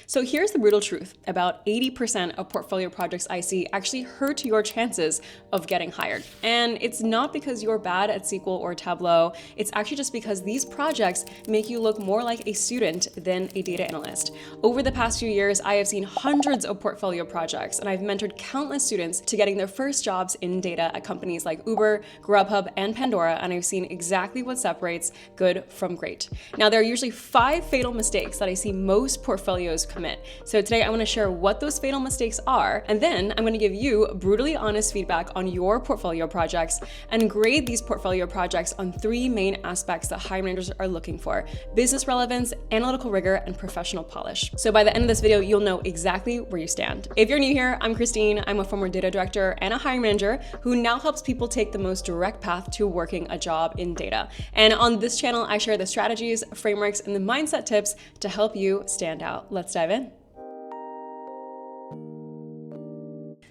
So here's the brutal truth. About 80% of portfolio projects I see actually hurt your chances of getting hired. And it's not because you're bad at SQL or Tableau, it's actually just because these projects make you look more like a student than a data analyst. Over the past few years, I have seen hundreds of portfolio projects, and I've mentored countless students to getting their first jobs in data at companies like Uber, Grubhub, and Pandora, and I've seen exactly what separates good from great. Now, there are usually 5 fatal mistakes that I see most portfolios commit. So today I want to share what those fatal mistakes are, and then I'm going to give you brutally honest feedback on your portfolio projects and grade these portfolio projects on 3 main aspects that hiring managers are looking for: business relevance, analytical rigor, and professional polish. So by the end of this video, you'll know exactly where you stand. If you're new here, I'm Christine. I'm a former data director and a hiring manager who now helps people take the most direct path to working a job in data. And on this channel, I share the strategies, frameworks, and the mindset tips to help you stand out. Let's dive in.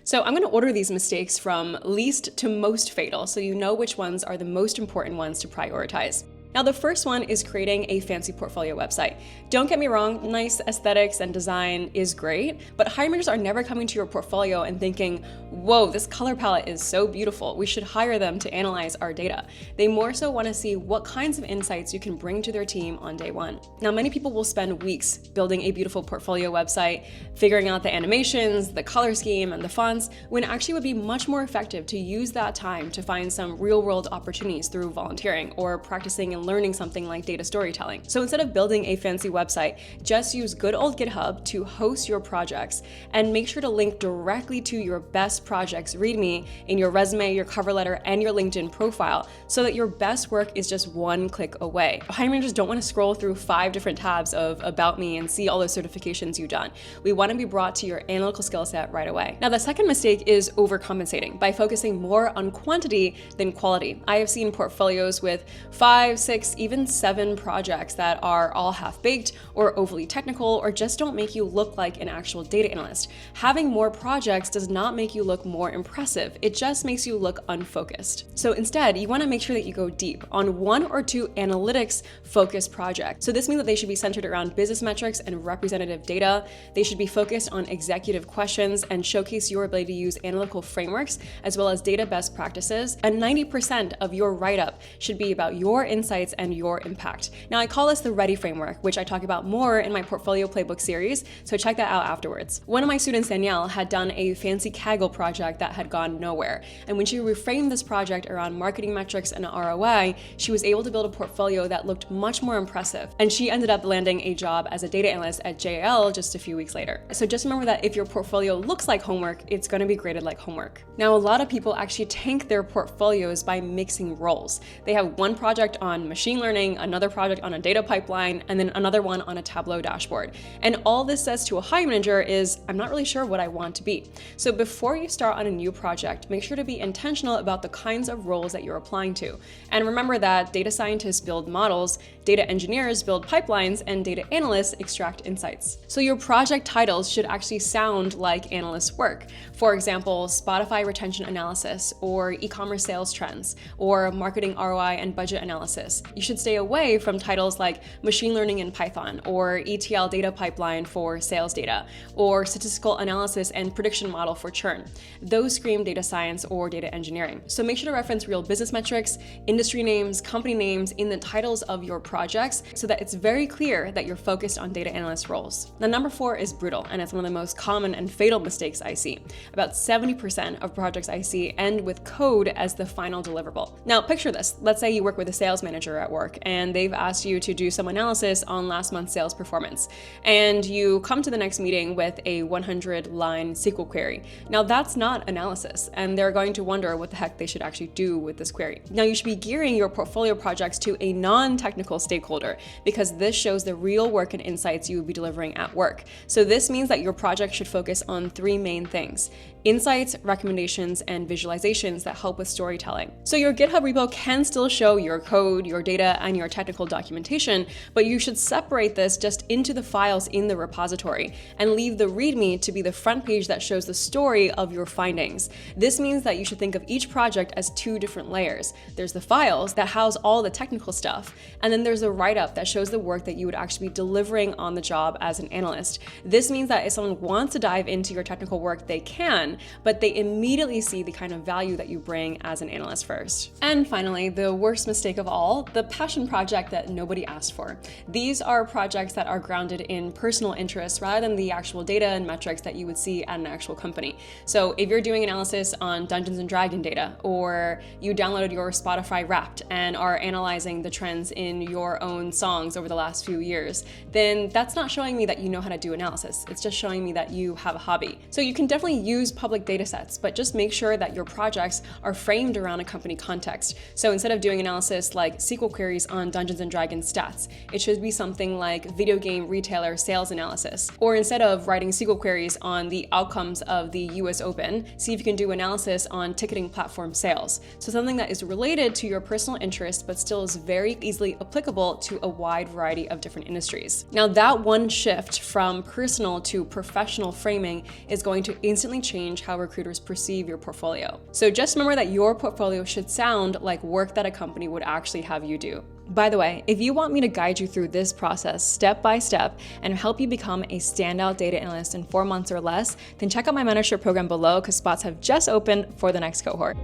So I'm going to order these mistakes from least to most fatal, so you know which ones are the most important ones to prioritize. Now, the first one is creating a fancy portfolio website. Don't get me wrong, nice aesthetics and design is great, but hiring managers are never coming to your portfolio and thinking, whoa, this color palette is so beautiful, we should hire them to analyze our data. They more so want to see what kinds of insights you can bring to their team on day one. Now, many people will spend weeks building a beautiful portfolio website, figuring out the animations, the color scheme, and the fonts, when actually it would be much more effective to use that time to find some real-world opportunities through volunteering or practicing and learning something like data storytelling. So instead of building a fancy website, just use good old GitHub to host your projects, and make sure to link directly to your best projects README in your resume, your cover letter, and your LinkedIn profile, so that your best work is just one click away. Hiring managers don't want to scroll through 5 different tabs of About Me and see all the certifications you've done. We want to be brought to your analytical skill set right away. Now, the second mistake is overcompensating by focusing more on quantity than quality. I have seen portfolios with 5, 6, even 7 projects that are all half-baked or overly technical, or just don't make you look like an actual data analyst. Having more projects does not make you look more impressive. It just makes you look unfocused. So instead, you want to make sure that you go deep on 1 or 2 analytics-focused projects. So this means that they should be centered around business metrics and representative data. They should be focused on executive questions and showcase your ability to use analytical frameworks as well as data best practices. And 90% of your write-up should be about your insights and your impact. Now, I call this the READY framework, which I talk about more in my portfolio playbook series, so check that out afterwards. One of my students, Danielle, had done a fancy Kaggle project that had gone nowhere. And when she reframed this project around marketing metrics and ROI, she was able to build a portfolio that looked much more impressive. And she ended up landing a job as a data analyst at JL just a few weeks later. So just remember that if your portfolio looks like homework, it's going to be graded like homework. Now, a lot of people actually tank their portfolios by mixing roles. They have one project on machine learning, another project on a data pipeline, and then another one on a Tableau dashboard. And all this says to a hiring manager is, I'm not really sure what I want to be. So before you start on a new project, make sure to be intentional about the kinds of roles that you're applying to. And remember that data scientists build models, data engineers build pipelines, and data analysts extract insights. So your project titles should actually sound like analyst work. For example, Spotify retention analysis, or e-commerce sales trends, or marketing ROI and budget analysis. You should stay away from titles like machine learning in Python, or ETL data pipeline for sales data, or statistical analysis and prediction model for churn. Those scream data science or data engineering. So make sure to reference real business metrics, industry names, company names in the titles of your projects, so that it's very clear that you're focused on data analyst roles. Now, number 4 is brutal, and it's one of the most common and fatal mistakes I see. About 70% of projects I see end with code as the final deliverable. Now, picture this. Let's say you work with a sales manager at work, and they've asked you to do some analysis on last month's sales performance. And you come to the next meeting with a 100-line SQL query. Now, that's not analysis, and they're going to wonder what the heck they should actually do with this query. Now, you should be gearing your portfolio projects to a non-technical stakeholder, because this shows the real work and insights you will be delivering at work. So this means that your project should focus on 3 main things: insights, recommendations, and visualizations that help with storytelling. So your GitHub repo can still show your code, your data, and your technical documentation, but you should separate this just into the files in the repository and leave the README to be the front page that shows the story of your findings. This means that you should think of each project as 2 different layers. There's the files that house all the technical stuff, and then there's there's a write-up that shows the work that you would actually be delivering on the job as an analyst. This means that if someone wants to dive into your technical work, they can, but they immediately see the kind of value that you bring as an analyst first. And finally, the worst mistake of all, the passion project that nobody asked for. These are projects that are grounded in personal interests rather than the actual data and metrics that you would see at an actual company. So if you're doing analysis on Dungeons and Dragons data, or you downloaded your Spotify Wrapped and are analyzing the trends in your own songs over the last few years, then that's not showing me that you know how to do analysis. It's just showing me that you have a hobby. So you can definitely use public data sets, but just make sure that your projects are framed around a company context. So instead of doing analysis like SQL queries on Dungeons and Dragons stats, it should be something like video game retailer sales analysis. Or instead of writing SQL queries on the outcomes of the US Open, see if you can do analysis on ticketing platform sales. So something that is related to your personal interests, but still is very easily applicable to a wide variety of different industries. Now that one shift from personal to professional framing is going to instantly change how recruiters perceive your portfolio. So just remember that your portfolio should sound like work that a company would actually have you do. By the way, if you want me to guide you through this process step by step and help you become a standout data analyst in 4 months or less, then check out my mentorship program below because spots have just opened for the next cohort.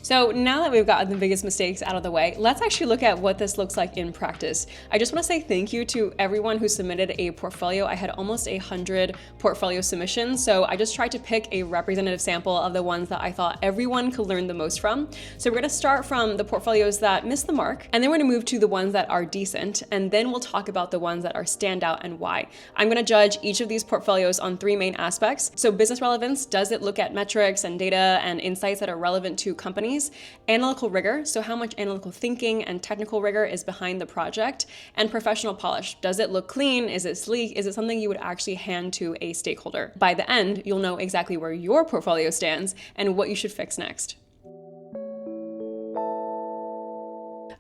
So now that we've gotten the biggest mistakes out of the way, let's actually look at what this looks like in practice. I just want to say thank you to everyone who submitted a portfolio. I had almost 100 portfolio submissions, so I just tried to pick a representative sample of the ones that I thought everyone could learn the most from. So we're going to start from the portfolios that missed the mark, and then we're going to move to the ones that are decent, and then we'll talk about the ones that are standout and why. I'm going to judge each of these portfolios on 3 main aspects. So business relevance, does it look at metrics and data and insights that are relevant to companies? Analytical rigor, so how much analytical thinking and technical rigor is behind the project, and professional polish. Does it look clean? Is it sleek? Is it something you would actually hand to a stakeholder? By the end, you'll know exactly where your portfolio stands and what you should fix next.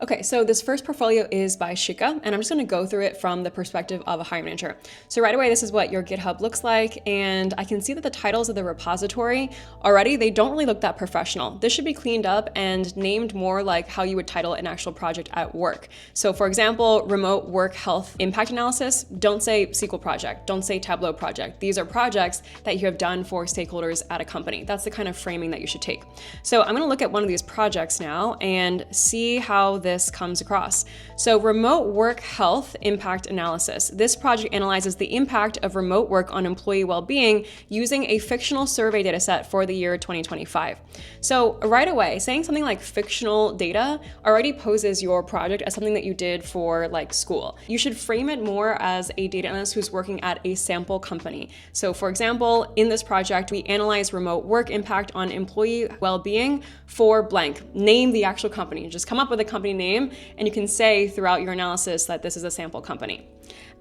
Okay, so this first portfolio is by Shika, and I'm just gonna go through it from the perspective of a hiring manager. So right away, this is what your GitHub looks like, and I can see that the titles of the repository already, they don't really look that professional. This should be cleaned up and named more like how you would title an actual project at work. So for example, remote work health impact analysis, don't say SQL project, don't say Tableau project. These are projects that you have done for stakeholders at a company. That's the kind of framing that you should take. So I'm gonna look at one of these projects now and see how this comes across. So remote work health impact analysis. This project analyzes the impact of remote work on employee well-being using a fictional survey data set for the year 2025. So right away, saying something like fictional data already poses your project as something that you did for like school. You should frame it more as a data analyst who's working at a sample company. So for example, in this project, we analyze remote work impact on employee well-being for blank. Name the actual company. Just come up with a company name, and you can say throughout your analysis that this is a sample company.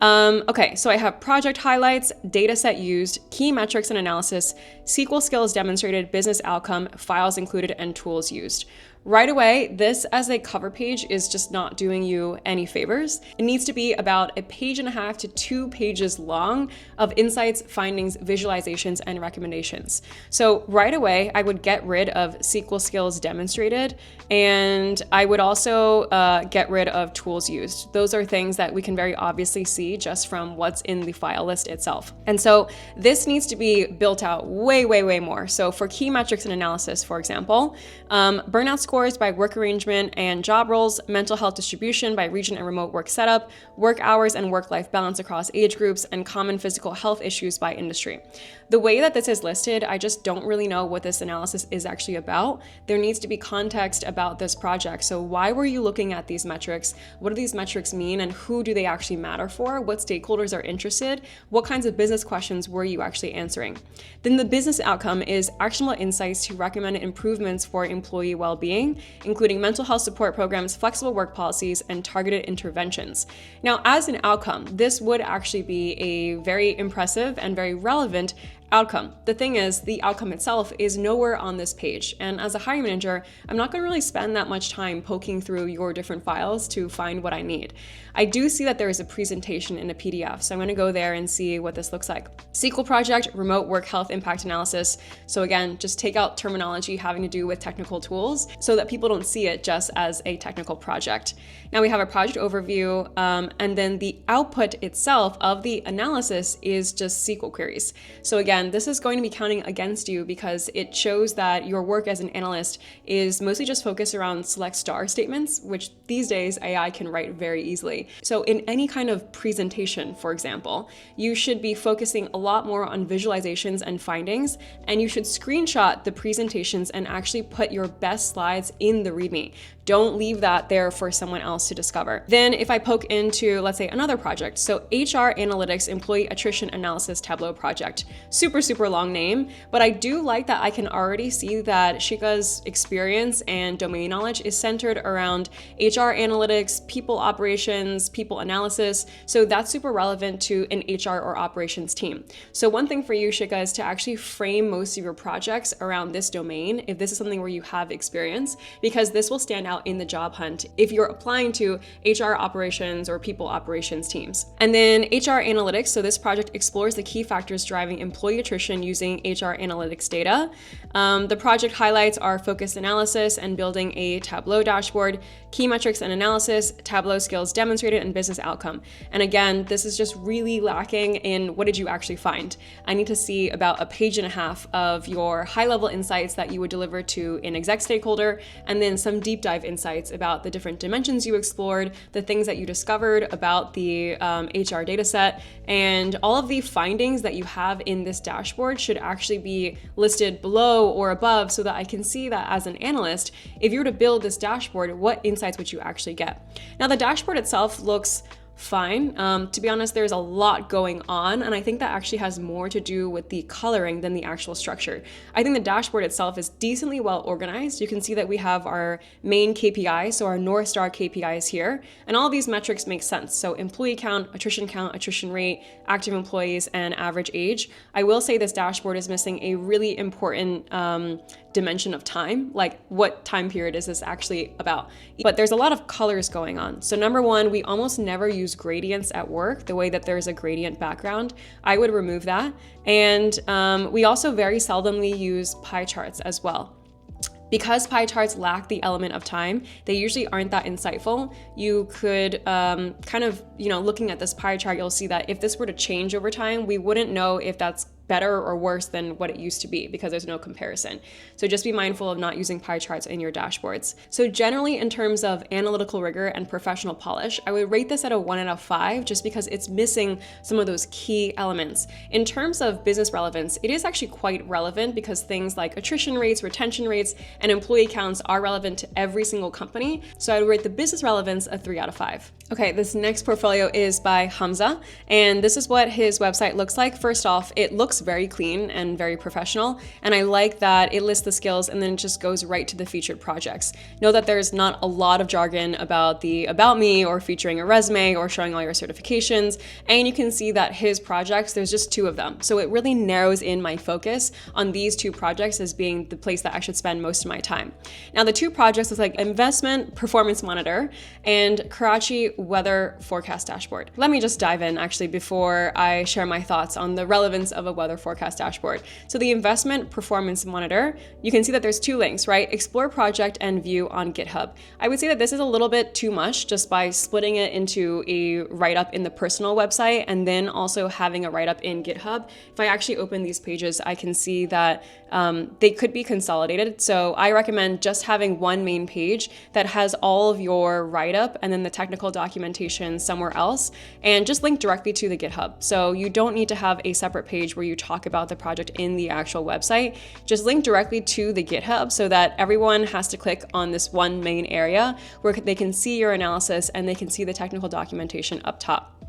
Okay, so I have project highlights, data set used, key metrics and analysis, SQL skills demonstrated, business outcome, files included, and tools used. Right away, this as a cover page is just not doing you any favors. It needs to be about 1.5 pages to 2 pages long of insights, findings, visualizations, and recommendations. So right away, I would get rid of SQL skills demonstrated, and I would also get rid of tools used. Those are things that we can very obviously see just from what's in the file list itself. And so this needs to be built out way, way, way more. So for key metrics and analysis, for example, burnout scores by work arrangement and job roles, mental health distribution by region and remote work setup, work hours and work-life balance across age groups, and common physical health issues by industry. The way that this is listed, I just don't really know what this analysis is actually about. There needs to be context about this project. So why were you looking at these metrics? What do these metrics mean, and who do they actually matter for? What stakeholders are interested? What kinds of business questions were you actually answering? Then the business outcome is actionable insights to recommend improvements for employee well-being, including mental health support programs, flexible work policies, and targeted interventions. Now, as an outcome, this would actually be a very impressive and very relevant Outcome. The thing is, the outcome itself is nowhere on this page. And as a hiring manager, I'm not going to really spend that much time poking through your different files to find what I need. I do see that there is a presentation in a PDF, so I'm going to go there and see what this looks like. SQL project, remote work health impact analysis. So again, just take out terminology having to do with technical tools so that people don't see it just as a technical project. Now we have a project overview, and then the output itself of the analysis is just SQL queries. So again, this is going to be counting against you because it shows that your work as an analyst is mostly just focused around select star statements, which these days AI can write very easily. So in any kind of presentation, for example, you should be focusing a lot more on visualizations and findings, and you should screenshot the presentations and actually put your best slides in the README. Don't leave that there for someone else to discover. Then if I poke into, let's say, another project, so HR Analytics Employee Attrition Analysis Tableau project. Super long name, but I do like that I can already see that Shika's experience and domain knowledge is centered around HR analytics, people operations, people analysis. So that's super relevant to an HR or operations team. So one thing for you, Shika, is to actually frame most of your projects around this domain if this is something where you have experience, because this will stand out in the job hunt if you're applying to HR operations or people operations teams. And then HR analytics. So this project explores the key factors driving employee attrition using HR analytics data. The project highlights our focused analysis and building a Tableau dashboard, key metrics and analysis, Tableau skills demonstrated, and business outcome. And again, this is just really lacking in what did you actually find. I need to see about a page and a half of your high-level insights that you would deliver to an exec stakeholder, and then some deep dive insights about the different dimensions you explored, the things that you discovered about the HR data set, and all of the findings that you have in this dashboard should actually be listed below or above so that I can see that as an analyst, if you were to build this dashboard, what insights would you actually get? Now, the dashboard itself looks fine. To be honest, there's a lot going on, and I think that actually has more to do with the coloring than the actual structure. I think the dashboard itself is decently well organized. You can see that we have our main KPIs, so our North Star KPIs here, and all of these metrics make sense. So employee count, attrition rate, active employees, and average age. I will say this dashboard is missing a really important dimension of time, like what time period is this actually about? But there's a lot of colors going on. So number one, we almost never use gradients at work, the way that there's a gradient background. I would remove that. And we also very seldomly use pie charts as well. Because pie charts lack the element of time, they usually aren't that insightful. You could kind of, looking at this pie chart, you'll see that if this were to change over time, we wouldn't know if that's better or worse than what it used to be because there's no comparison. So just be mindful of not using pie charts in your dashboards. So generally, in terms of analytical rigor and professional polish, I would rate this at a 1 out of 5 just because it's missing some of those key elements. In terms of business relevance, it is actually quite relevant because things like attrition rates, retention rates, and employee counts are relevant to every single company. So I would rate the business relevance a 3 out of 5. Okay, this next portfolio is by Hamza, and this is what his website looks like. First off, it looks very clean and very professional, and I like that it lists the skills and then it just goes right to the featured projects. Know that there's not a lot of jargon about the about me or featuring a resume or showing all your certifications, and you can see that his projects, there's just 2 of them. So it really narrows in my focus on these 2 projects as being the place that I should spend most of my time. Now the 2 projects is like Investment Performance Monitor and Karachi Weather Forecast Dashboard. Let me just dive in actually before I share my thoughts on the relevance of a weather forecast dashboard. So the Investment Performance Monitor, you can see that there's 2 links, right? Explore project and view on GitHub. I would say that this is a little bit too much just by splitting it into a write-up in the personal website and then also having a write-up in GitHub. If I actually open these pages, I can see that they could be consolidated. So I recommend just having one main page that has all of your write-up and then the technical documentation somewhere else, and just link directly to the GitHub. So you don't need to have a separate page where you talk about the project in the actual website. Just link directly to the GitHub so that everyone has to click on this one main area where they can see your analysis and they can see the technical documentation up top.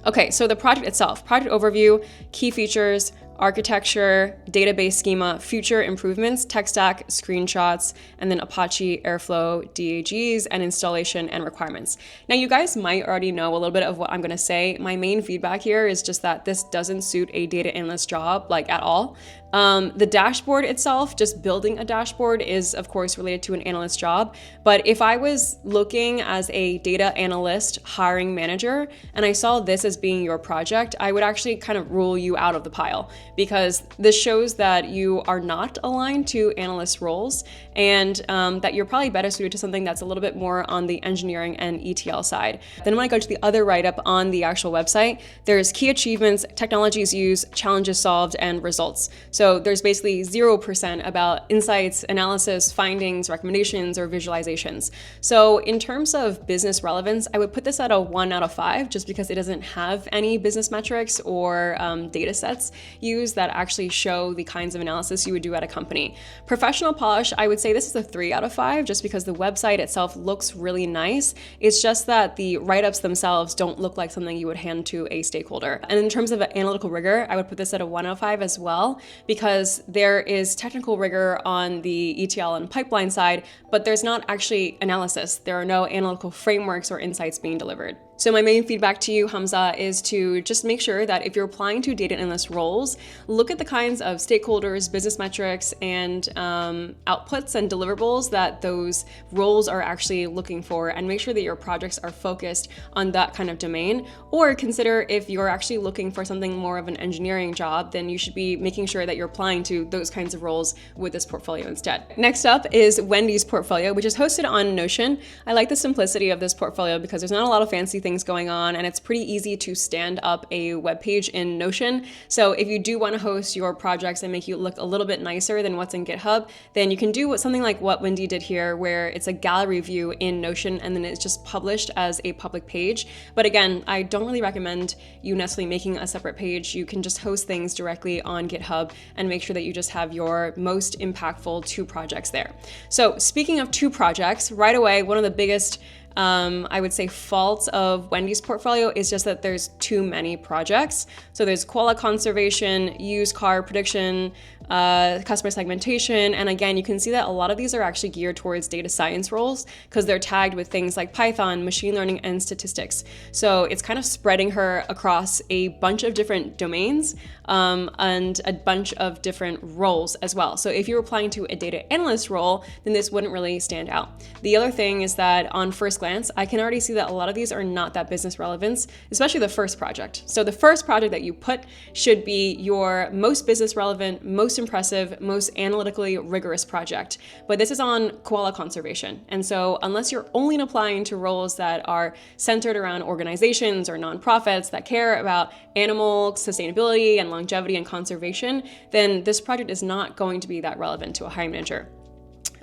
Okay, so the project itself, project overview, key features, architecture, database schema, future improvements, tech stack, screenshots, and then Apache, Airflow, DAGs, and installation and requirements. Now, you guys might already know a little bit of what I'm gonna say. My main feedback here is just that this doesn't suit a data analyst job, like at all. The dashboard itself, just building a dashboard, is of course related to an analyst job. But if I was looking as a data analyst hiring manager and I saw this as being your project, I would actually kind of rule you out of the pile, because this shows that you are not aligned to analyst roles, and that you're probably better suited to something that's a little bit more on the engineering and ETL side. Then when I go to the other write-up on the actual website, there's key achievements, technologies used, challenges solved, and results. So there's basically 0% about insights, analysis, findings, recommendations, or visualizations. So in terms of business relevance, I would put this at a 1 out of 5, just because it doesn't have any business metrics or data sets used that actually show the kinds of analysis you would do at a company. Professional polish, I would say this is a 3 out of 5, just because the website itself looks really nice. It's just that the write-ups themselves don't look like something you would hand to a stakeholder. And in terms of analytical rigor, I would put this at a 1 out of 5 as well, because there is technical rigor on the ETL and pipeline side, but there's not actually analysis. There are no analytical frameworks or insights being delivered. So my main feedback to you, Hamza, is to just make sure that if you're applying to data analyst roles, look at the kinds of stakeholders, business metrics, and outputs and deliverables that those roles are actually looking for, and make sure that your projects are focused on that kind of domain. Or consider, if you're actually looking for something more of an engineering job, then you should be making sure that you're applying to those kinds of roles with this portfolio instead. Next up is Wendy's portfolio, which is hosted on Notion. I like the simplicity of this portfolio because there's not a lot of fancy things going on, and it's pretty easy to stand up a web page in Notion. So if you do want to host your projects and make you look a little bit nicer than what's in GitHub, then you can do something like what Wendy did here, where it's a gallery view in Notion and then it's just published as a public page. But again, I don't really recommend you necessarily making a separate page. You can just host things directly on GitHub and make sure that you just have your most impactful 2 projects there. So speaking of 2 projects, right away, one of the biggest I would say faults of Wendy's portfolio is just that there's too many projects. So there's koala conservation, used car prediction, customer segmentation. And again, you can see that a lot of these are actually geared towards data science roles, because they're tagged with things like Python, machine learning, and statistics. So it's kind of spreading her across a bunch of different domains and a bunch of different roles as well. So if you're applying to a data analyst role, then this wouldn't really stand out. The other thing is that on first glance, I can already see that a lot of these are not that business relevant, especially the first project. So the first project that you put should be your most business relevant, most impressive, most analytically rigorous project. But this is on koala conservation. And so unless you're only applying to roles that are centered around organizations or nonprofits that care about animal sustainability and longevity and conservation, then this project is not going to be that relevant to a hiring manager.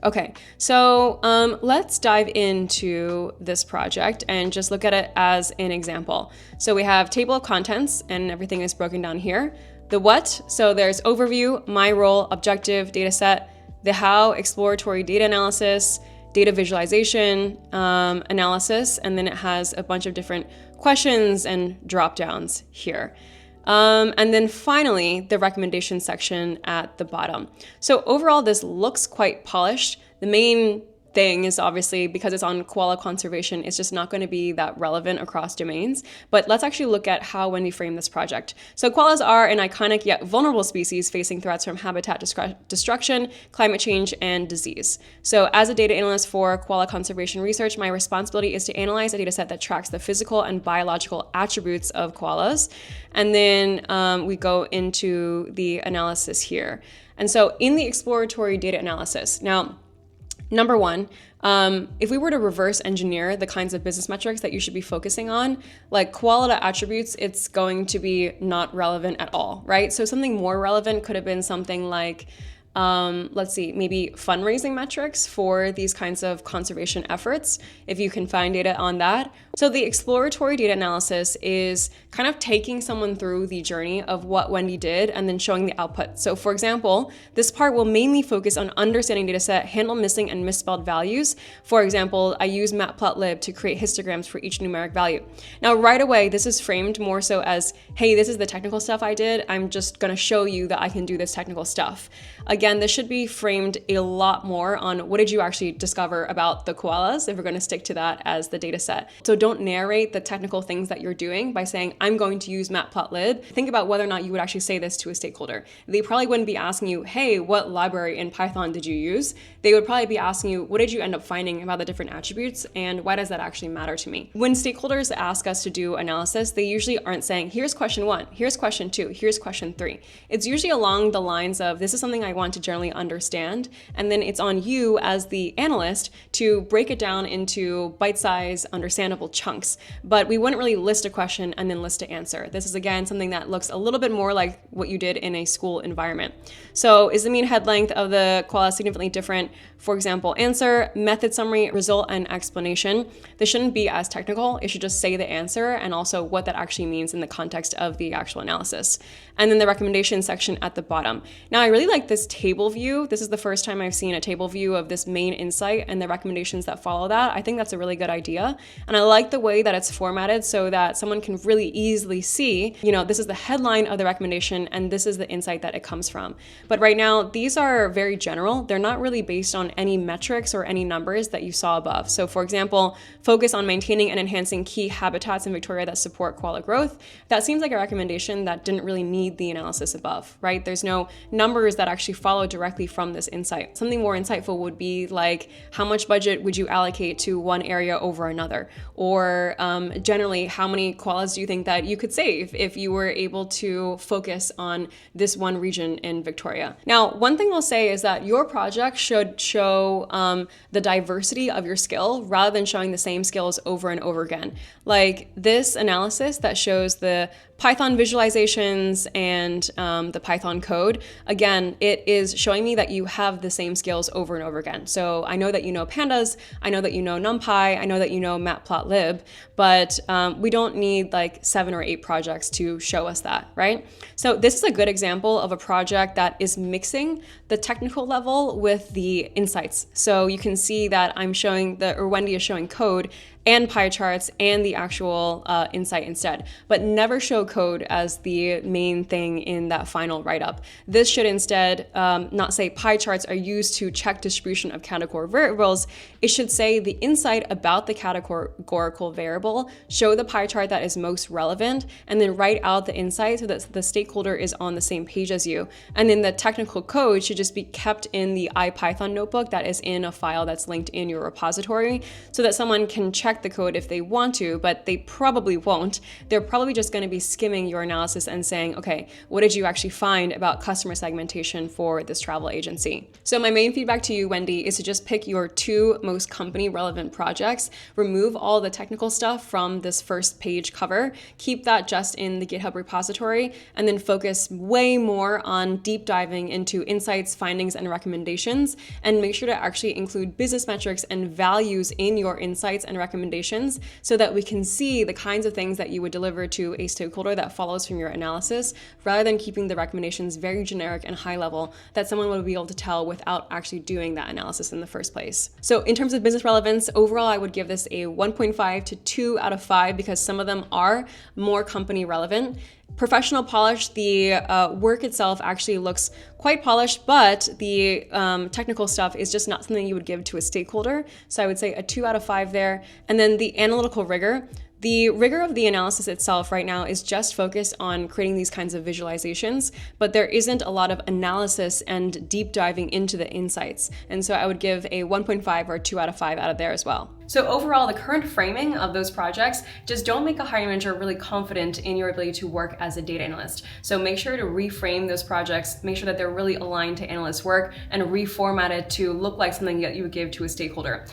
Okay, so let's dive into this project and just look at it as an example. So we have table of contents and everything is broken down here. The what, so there's overview, my role, objective, data set. The how, exploratory data analysis, data visualization, analysis, and then it has a bunch of different questions and drop downs here. And then finally, the recommendation section at the bottom. So overall, this looks quite polished. The main thing is obviously, because it's on koala conservation, it's just not going to be that relevant across domains. But let's actually look at how Wendy framed this project. So koalas are an iconic yet vulnerable species facing threats from habitat destruction, climate change, and disease. So as a data analyst for koala conservation research, my responsibility is to analyze a data set that tracks the physical and biological attributes of koalas. And then we go into the analysis here. And so in the exploratory data analysis, now, number one, if we were to reverse engineer the kinds of business metrics that you should be focusing on, like koala attributes, it's going to be not relevant at all, right? So something more relevant could have been something like let's see, maybe fundraising metrics for these kinds of conservation efforts, if you can find data on that. So the exploratory data analysis is kind of taking someone through the journey of what Wendy did and then showing the output. So for example, this part will mainly focus on understanding data set, handle missing and misspelled values. For example, I use matplotlib to create histograms for each numeric value. Now, right away, this is framed more so as, hey, this is the technical stuff I did. I'm just going to show you that I can do this technical stuff. Again, this should be framed a lot more on what did you actually discover about the koalas, if we're going to stick to that as the data set. So don't narrate the technical things that you're doing by saying, I'm going to use matplotlib. Think about whether or not you would actually say this to a stakeholder. They probably wouldn't be asking you, hey, what library in Python did you use? They would probably be asking you, what did you end up finding about the different attributes, and why does that actually matter to me? When stakeholders ask us to do analysis, they usually aren't saying, here's question 1, here's question 2, here's question 3. It's usually along the lines of, this is something I want to generally understand, and then it's on you as the analyst to break it down into bite-sized, understandable chunks. But we wouldn't really list a question and then list an answer. This is, again, something that looks a little bit more like what you did in a school environment. So is the mean head length of the koala significantly different? For example, answer, method summary, result, and explanation. This shouldn't be as technical. It should just say the answer and also what that actually means in the context of the actual analysis. And then the recommendation section at the bottom. Now, I really like this table view. This is the first time I've seen a table view of this main insight and the recommendations that follow that. I think that's a really good idea. And I like the way that it's formatted so that someone can really easily see, this is the headline of the recommendation and this is the insight that it comes from. But right now, these are very general. They're not really based on any metrics or any numbers that you saw above. So for example, focus on maintaining and enhancing key habitats in Victoria that support koala growth. That seems like a recommendation that didn't really need the analysis above, right? There's no numbers that actually follow directly from this insight. Something more insightful would be like, how much budget would you allocate to one area over another? Or generally, how many koalas do you think that you could save if you were able to focus on this one region in Victoria? Now, one thing I'll say is that your project should show the diversity of your skill rather than showing the same skills over and over again. Like this analysis that shows the Python visualizations and the Python code, again, it is showing me that you have the same skills over and over again. So I know that you know pandas, I know that you know NumPy, I know that you know matplotlib, but we don't need like 7 or 8 projects to show us that, right? So this is a good example of a project that is mixing the technical level with the insights. So you can see that Wendy is showing code and pie charts and the actual insight instead, but never show code as the main thing in that final write-up. This should instead not say pie charts are used to check distribution of categorical variables. It should say the insight about the categorical variable, show the pie chart that is most relevant, and then write out the insight so that the stakeholder is on the same page as you. And then the technical code should just be kept in the IPython notebook that is in a file that's linked in your repository so that someone can check the code if they want to, but they probably won't. They're probably just going to be skimming your analysis and saying, okay, what did you actually find about customer segmentation for this travel agency? So my main feedback to you, Wendy, is to just pick your 2 most company relevant projects, remove all the technical stuff from this first page cover, keep that just in the GitHub repository, and then focus way more on deep diving into insights, findings, and recommendations, and make sure to actually include business metrics and values in your insights and recommendations so that we can see the kinds of things that you would deliver to a stakeholder that follows from your analysis, rather than keeping the recommendations very generic and high level that someone would be able to tell without actually doing that analysis in the first place. So in terms of business relevance, overall, I would give this a 1.5 to 2 out of 5 because some of them are more company relevant. Professional polish, the work itself actually looks quite polished, but the technical stuff is just not something you would give to a stakeholder. So I would say a 2 out of 5 there. And then the analytical rigor. The rigor of the analysis itself right now is just focused on creating these kinds of visualizations, but there isn't a lot of analysis and deep diving into the insights. And so I would give a 1.5 or 2 out of 5 out of there as well. So overall, the current framing of those projects just don't make a hiring manager really confident in your ability to work as a data analyst. So make sure to reframe those projects, make sure that they're really aligned to analyst work, and reformat it to look like something that you would give to a stakeholder.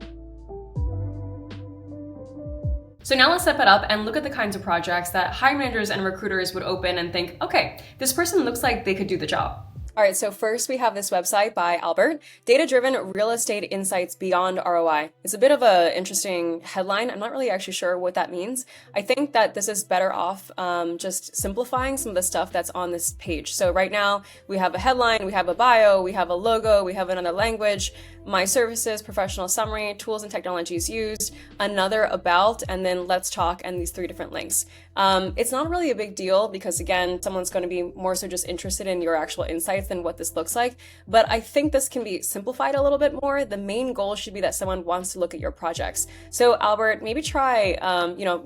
So now let's step it up and look at the kinds of projects that hiring managers and recruiters would open and think, okay, this person looks like they could do the job. All right, so first we have this website by Albert, Data-Driven Real Estate Insights Beyond ROI. It's a bit of an interesting headline. I'm not really actually sure what that means. I think that this is better off just simplifying some of the stuff that's on this page. So right now we have a headline, we have a bio, we have a logo, we have another language, my services, professional summary, tools and technologies used, another about, and then let's talk, and these 3 different links. It's not really a big deal because, again, someone's going to be more so just interested in your actual insights than what this looks like. But I think this can be simplified a little bit more. The main goal should be that someone wants to look at your projects. So Albert, maybe try,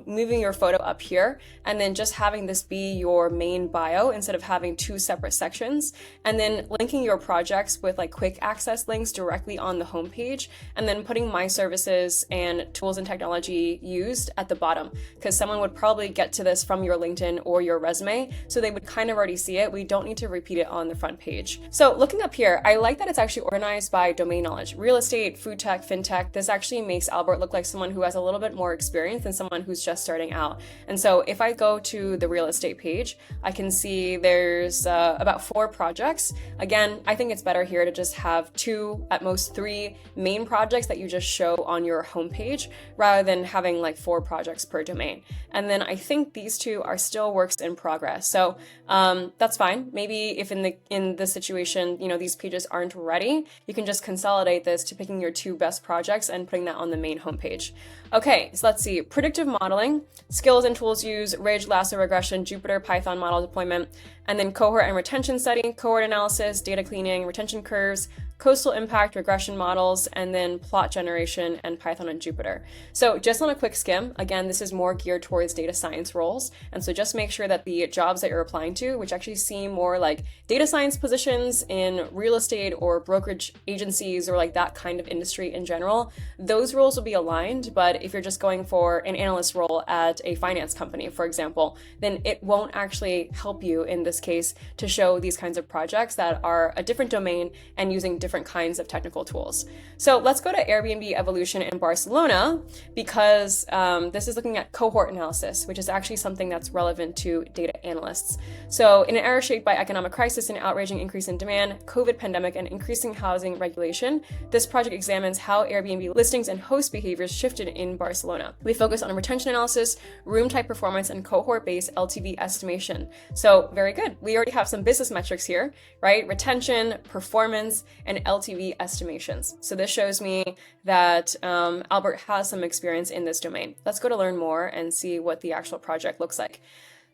moving your photo up here and then just having this be your main bio instead of having 2 separate sections, and then linking your projects with like quick access links directly on the homepage, and then putting my services and tools and technology used at the bottom, because someone would probably get to this from your LinkedIn or your resume, so they would kind of already see it. We don't need to repeat it on the front page. So looking up here, I like that it's actually organized by domain knowledge. Real estate, food tech, fintech. This actually makes Albert look like someone who has a little bit more experience than someone who's just starting out. And so if I go to the real estate page, I can see there's about 4 projects. Again, I think it's better here to just have 2, at most 3 main projects that you just show on your homepage rather than having like 4 projects per domain. And then I think these 2 are still works in progress. So that's fine. Maybe if in this situation, these pages aren't ready, you can just consolidate this to picking your 2 best projects and putting that on the main homepage. Okay, so let's see. Predictive modeling, skills and tools used, Ridge, lasso regression, Jupyter, Python model deployment, and then cohort and retention study, cohort analysis, data cleaning, retention curves, coastal impact regression models, and then plot generation and Python and Jupyter. So just on a quick skim, again, this is more geared towards data science roles. And so just make sure that the jobs that you're applying to, which actually seem more like data science positions in real estate or brokerage agencies or like that kind of industry in general, those roles will be aligned. But if you're just going for an analyst role at a finance company, for example, then it won't actually help you in this case to show these kinds of projects that are a different domain and using different kinds of technical tools. So let's go to Airbnb evolution in Barcelona, because this is looking at cohort analysis, which is actually something that's relevant to data analysts. So in an era shaped by economic crisis and outraging increase in demand, COVID pandemic, and increasing housing regulation, this project examines how Airbnb listings and host behaviors shifted in Barcelona. We focus on retention analysis, room type performance, and cohort-based LTV estimation. So very good. We already have some business metrics here, right? Retention, performance, and LTV estimations. So this shows me that Albert has some experience in this domain. Let's go to learn more and see what the actual project looks like.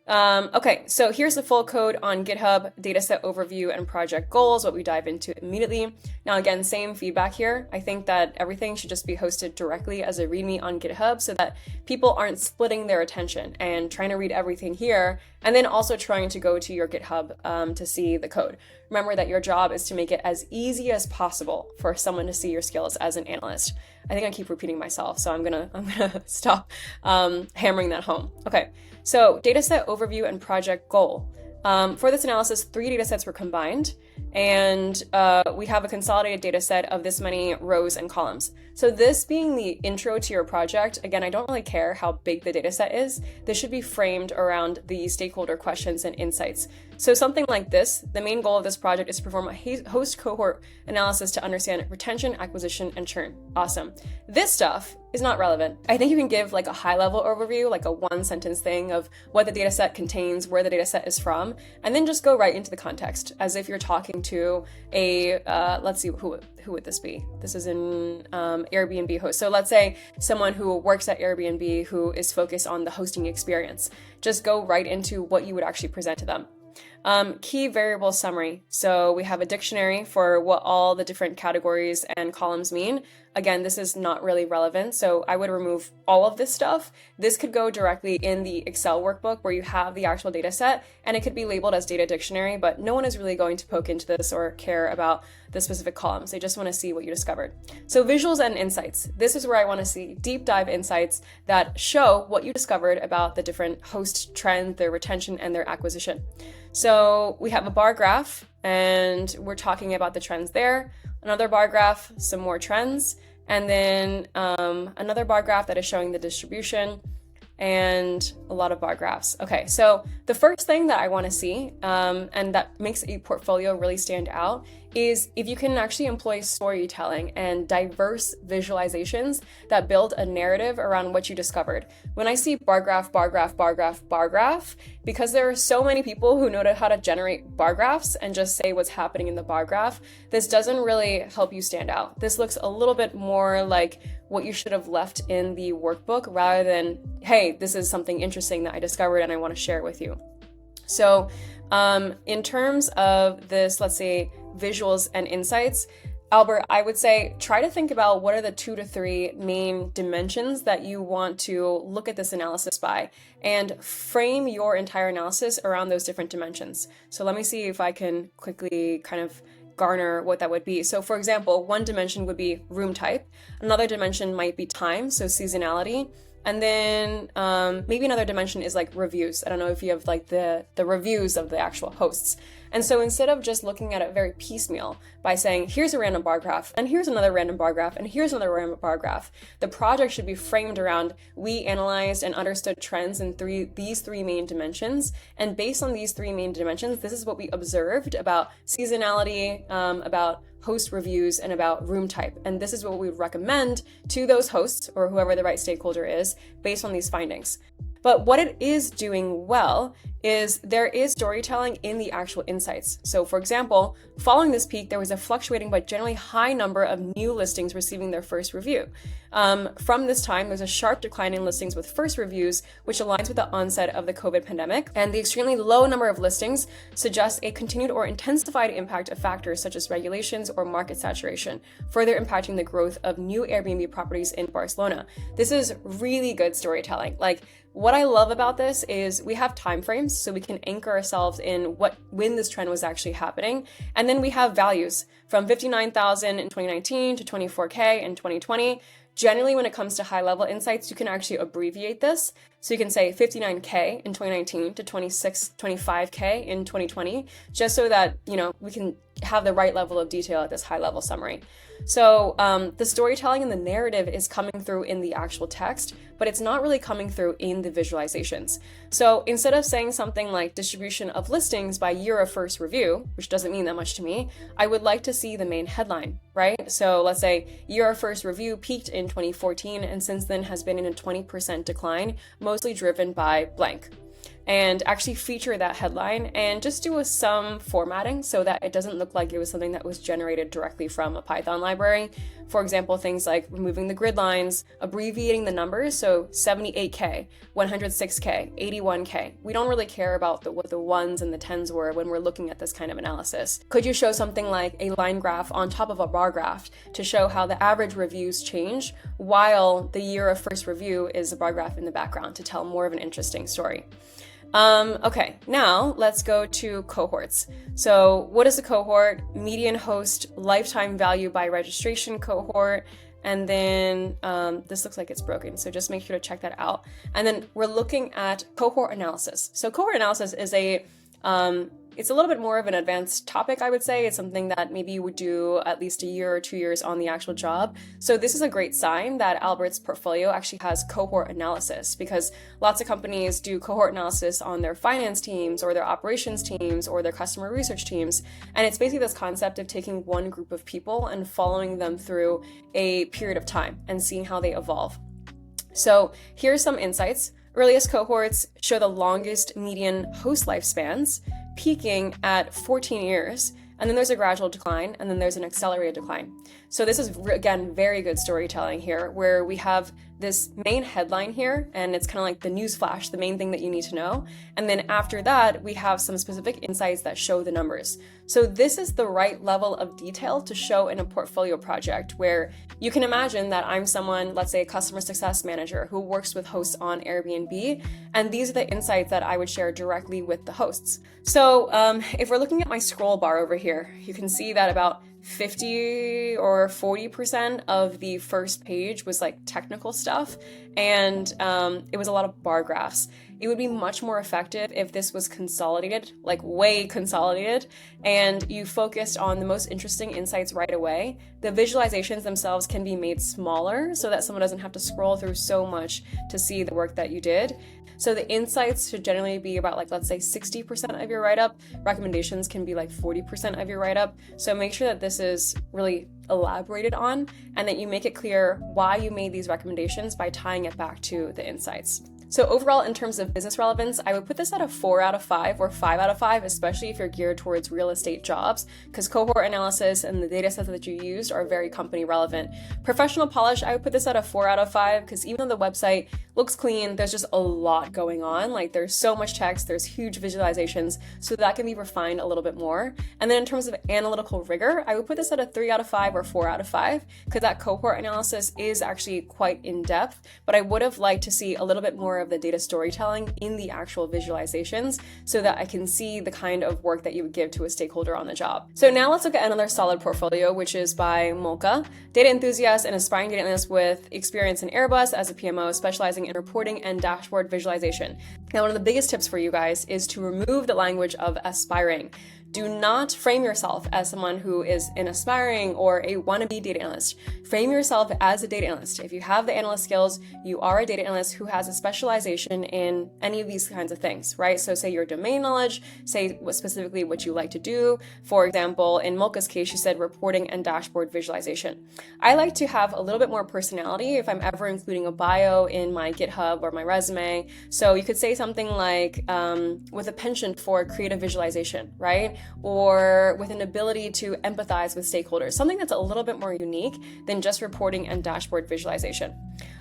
Okay, so here's the full code on GitHub, dataset overview and project goals, what we dive into immediately. Now, again, same feedback here. I think that everything should just be hosted directly as a README on GitHub so that people aren't splitting their attention and trying to read everything here and then also trying to go to your GitHub to see the code. Remember that your job is to make it as easy as possible for someone to see your skills as an analyst. I think I keep repeating myself, so I'm gonna stop hammering that home. Okay. So dataset overview and project goal. For this analysis, 3 datasets were combined, and we have a consolidated dataset of this many rows and columns. So this being the intro to your project, again, I don't really care how big the dataset is. This should be framed around the stakeholder questions and insights. So something like this, the main goal of this project is to perform a host cohort analysis to understand retention, acquisition, and churn. Awesome. This stuff is not relevant. I think you can give like a high-level overview, like a 1-sentence thing of what the dataset contains, where the dataset is from, and then just go right into the context as if you're talking to a, let's see, who would this be? This is an Airbnb host. So let's say someone who works at Airbnb who is focused on the hosting experience. Just go right into what you would actually present to them. Key variable summary. So we have a dictionary for what all the different categories and columns mean. Again, this is not really relevant, so I would remove all of this stuff. This could go directly in the Excel workbook where you have the actual data set, and it could be labeled as data dictionary, but no one is really going to poke into this or care about the specific columns. They just want to see what you discovered. So visuals and insights. This is where I want to see deep dive insights that show what you discovered about the different host trends, their retention, and their acquisition. So we have a bar graph, and we're talking about the trends there. Another bar graph, some more trends, and then another bar graph that is showing the distribution. and a lot of bar graphs. Okay, so the first thing that I want to see, and that makes a portfolio really stand out, is if you can actually employ storytelling and diverse visualizations that build a narrative around what you discovered. When I see bar graph, bar graph, bar graph, bar graph, because there are so many people who know how to generate bar graphs and just say what's happening in the bar graph, this doesn't really help you stand out. This looks a little bit more like what you should have left in the workbook rather than, hey, this is something interesting that I discovered and I want to share with you. So in terms of this, let's say, visuals and insights, Albert, I would say try to think about what are the 2 to 3 main dimensions that you want to look at this analysis by, and frame your entire analysis around those different dimensions. So let me see if I can quickly kind of garner what that would be. So for example, one dimension would be room type. Another dimension might be time, so seasonality. And then maybe another dimension is like reviews. I don't know if you have like the reviews of the actual hosts. And so instead of just looking at it very piecemeal by saying, here's a random bar graph, and here's another random bar graph, and here's another random bar graph, the project should be framed around, we analyzed and understood trends in these three main dimensions. And based on these 3 main dimensions, this is what we observed about seasonality, about host reviews, and about room type. And this is what we would recommend to those hosts or whoever the right stakeholder is based on these findings. But what it is doing well is there is storytelling in the actual insights. So for example, following this peak, there was a fluctuating but generally high number of new listings receiving their first review. From this time, there's a sharp decline in listings with first reviews, which aligns with the onset of the COVID pandemic. And the extremely low number of listings suggests a continued or intensified impact of factors such as regulations or market saturation, further impacting the growth of new Airbnb properties in Barcelona. This is really good storytelling. Like, what I love about this is we have time frames, so we can anchor ourselves in when this trend was actually happening. And then we have values from 59,000 in 2019 to 24K in 2020. Generally, when it comes to high-level insights, you can actually abbreviate this. So you can say 59K in 2019 to 25K in 2020, just so that, we can have the right level of detail at this high-level summary. So the storytelling and the narrative is coming through in the actual text, but it's not really coming through in the visualizations. So instead of saying something like distribution of listings by year of first review, which doesn't mean that much to me, I would like to see the main headline, right? So let's say year of first review peaked in 2014 and since then has been in a 20% decline, mostly driven by blank. And actually feature that headline and just do some formatting so that it doesn't look like it was something that was generated directly from a Python library. For example, things like removing the grid lines, abbreviating the numbers, so 78K, 106K, 81K. We don't really care about what the ones and the tens were when we're looking at this kind of analysis. Could you show something like a line graph on top of a bar graph to show how the average reviews change while the year of first review is a bar graph in the background to tell more of an interesting story? Okay, now let's go to cohorts. So what is a cohort? Median host lifetime value by registration cohort. And then this looks like it's broken, so just make sure to check that out. And then we're looking at cohort analysis. So cohort analysis is it's a little bit more of an advanced topic, I would say. It's something that maybe you would do at least a year or 2 years on the actual job. So this is a great sign that Albert's portfolio actually has cohort analysis, because lots of companies do cohort analysis on their finance teams or their operations teams or their customer research teams. And it's basically this concept of taking one group of people and following them through a period of time and seeing how they evolve. So here's some insights. Earliest cohorts show the longest median host lifespans, peaking at 14 years, and then there's a gradual decline, and then there's an accelerated decline. So this is, again, very good storytelling here, where we have this main headline here, and it's kind of like the news flash, the main thing that you need to know. And then after that, we have some specific insights that show the numbers. So this is the right level of detail to show in a portfolio project, where you can imagine that I'm someone, let's say a customer success manager who works with hosts on Airbnb, and these are the insights that I would share directly with the hosts. So if we're looking at my scroll bar over here, you can see that about 50 or 40% of the first page was like technical stuff, and it was a lot of bar graphs. it would be much more effective if this was consolidated, like way consolidated, and you focused on the most interesting insights right away. The visualizations themselves can be made smaller so that someone doesn't have to scroll through so much to see the work that you did. So the insights should generally be about, like, let's say 60% of your write-up. Recommendations can be like 40% of your write-up. So make sure that this is really elaborated on and that you make it clear why you made these recommendations by tying it back to the insights. So overall, in terms of business relevance, I would put this at a 4 out of 5 or 5 out of 5, especially if you're geared towards real estate jobs, because cohort analysis and the data sets that you used are very company relevant. Professional polish, I would put this at a 4 out of 5, because even though the website looks clean, there's just a lot going on. Like, there's so much text, there's huge visualizations, so that can be refined a little bit more. And then in terms of analytical rigor, I would put this at a 3 out of 5 or 4 out of 5, because that cohort analysis is actually quite in depth, but I would have liked to see a little bit more of the data storytelling in the actual visualizations so that I can see the kind of work that you would give to a stakeholder on the job. So now let's look at another solid portfolio, which is by Molka, data enthusiast and aspiring data analyst with experience in Airbus as a PMO, specializing in reporting and dashboard visualization. Now, one of the biggest tips for you guys is to remove the language of aspiring. Do not frame yourself as someone who is an aspiring or a wannabe data analyst. Frame yourself as a data analyst. If you have the analyst skills, you are a data analyst who has a specialization in any of these kinds of things, right? So say your domain knowledge, say specifically what you like to do. For example, in Molka's case, she said reporting and dashboard visualization. I like to have a little bit more personality if I'm ever including a bio in my GitHub or my resume. So you could say something like with a penchant for creative visualization, right? Or with an ability to empathize with stakeholders, something that's a little bit more unique than just reporting and dashboard visualization.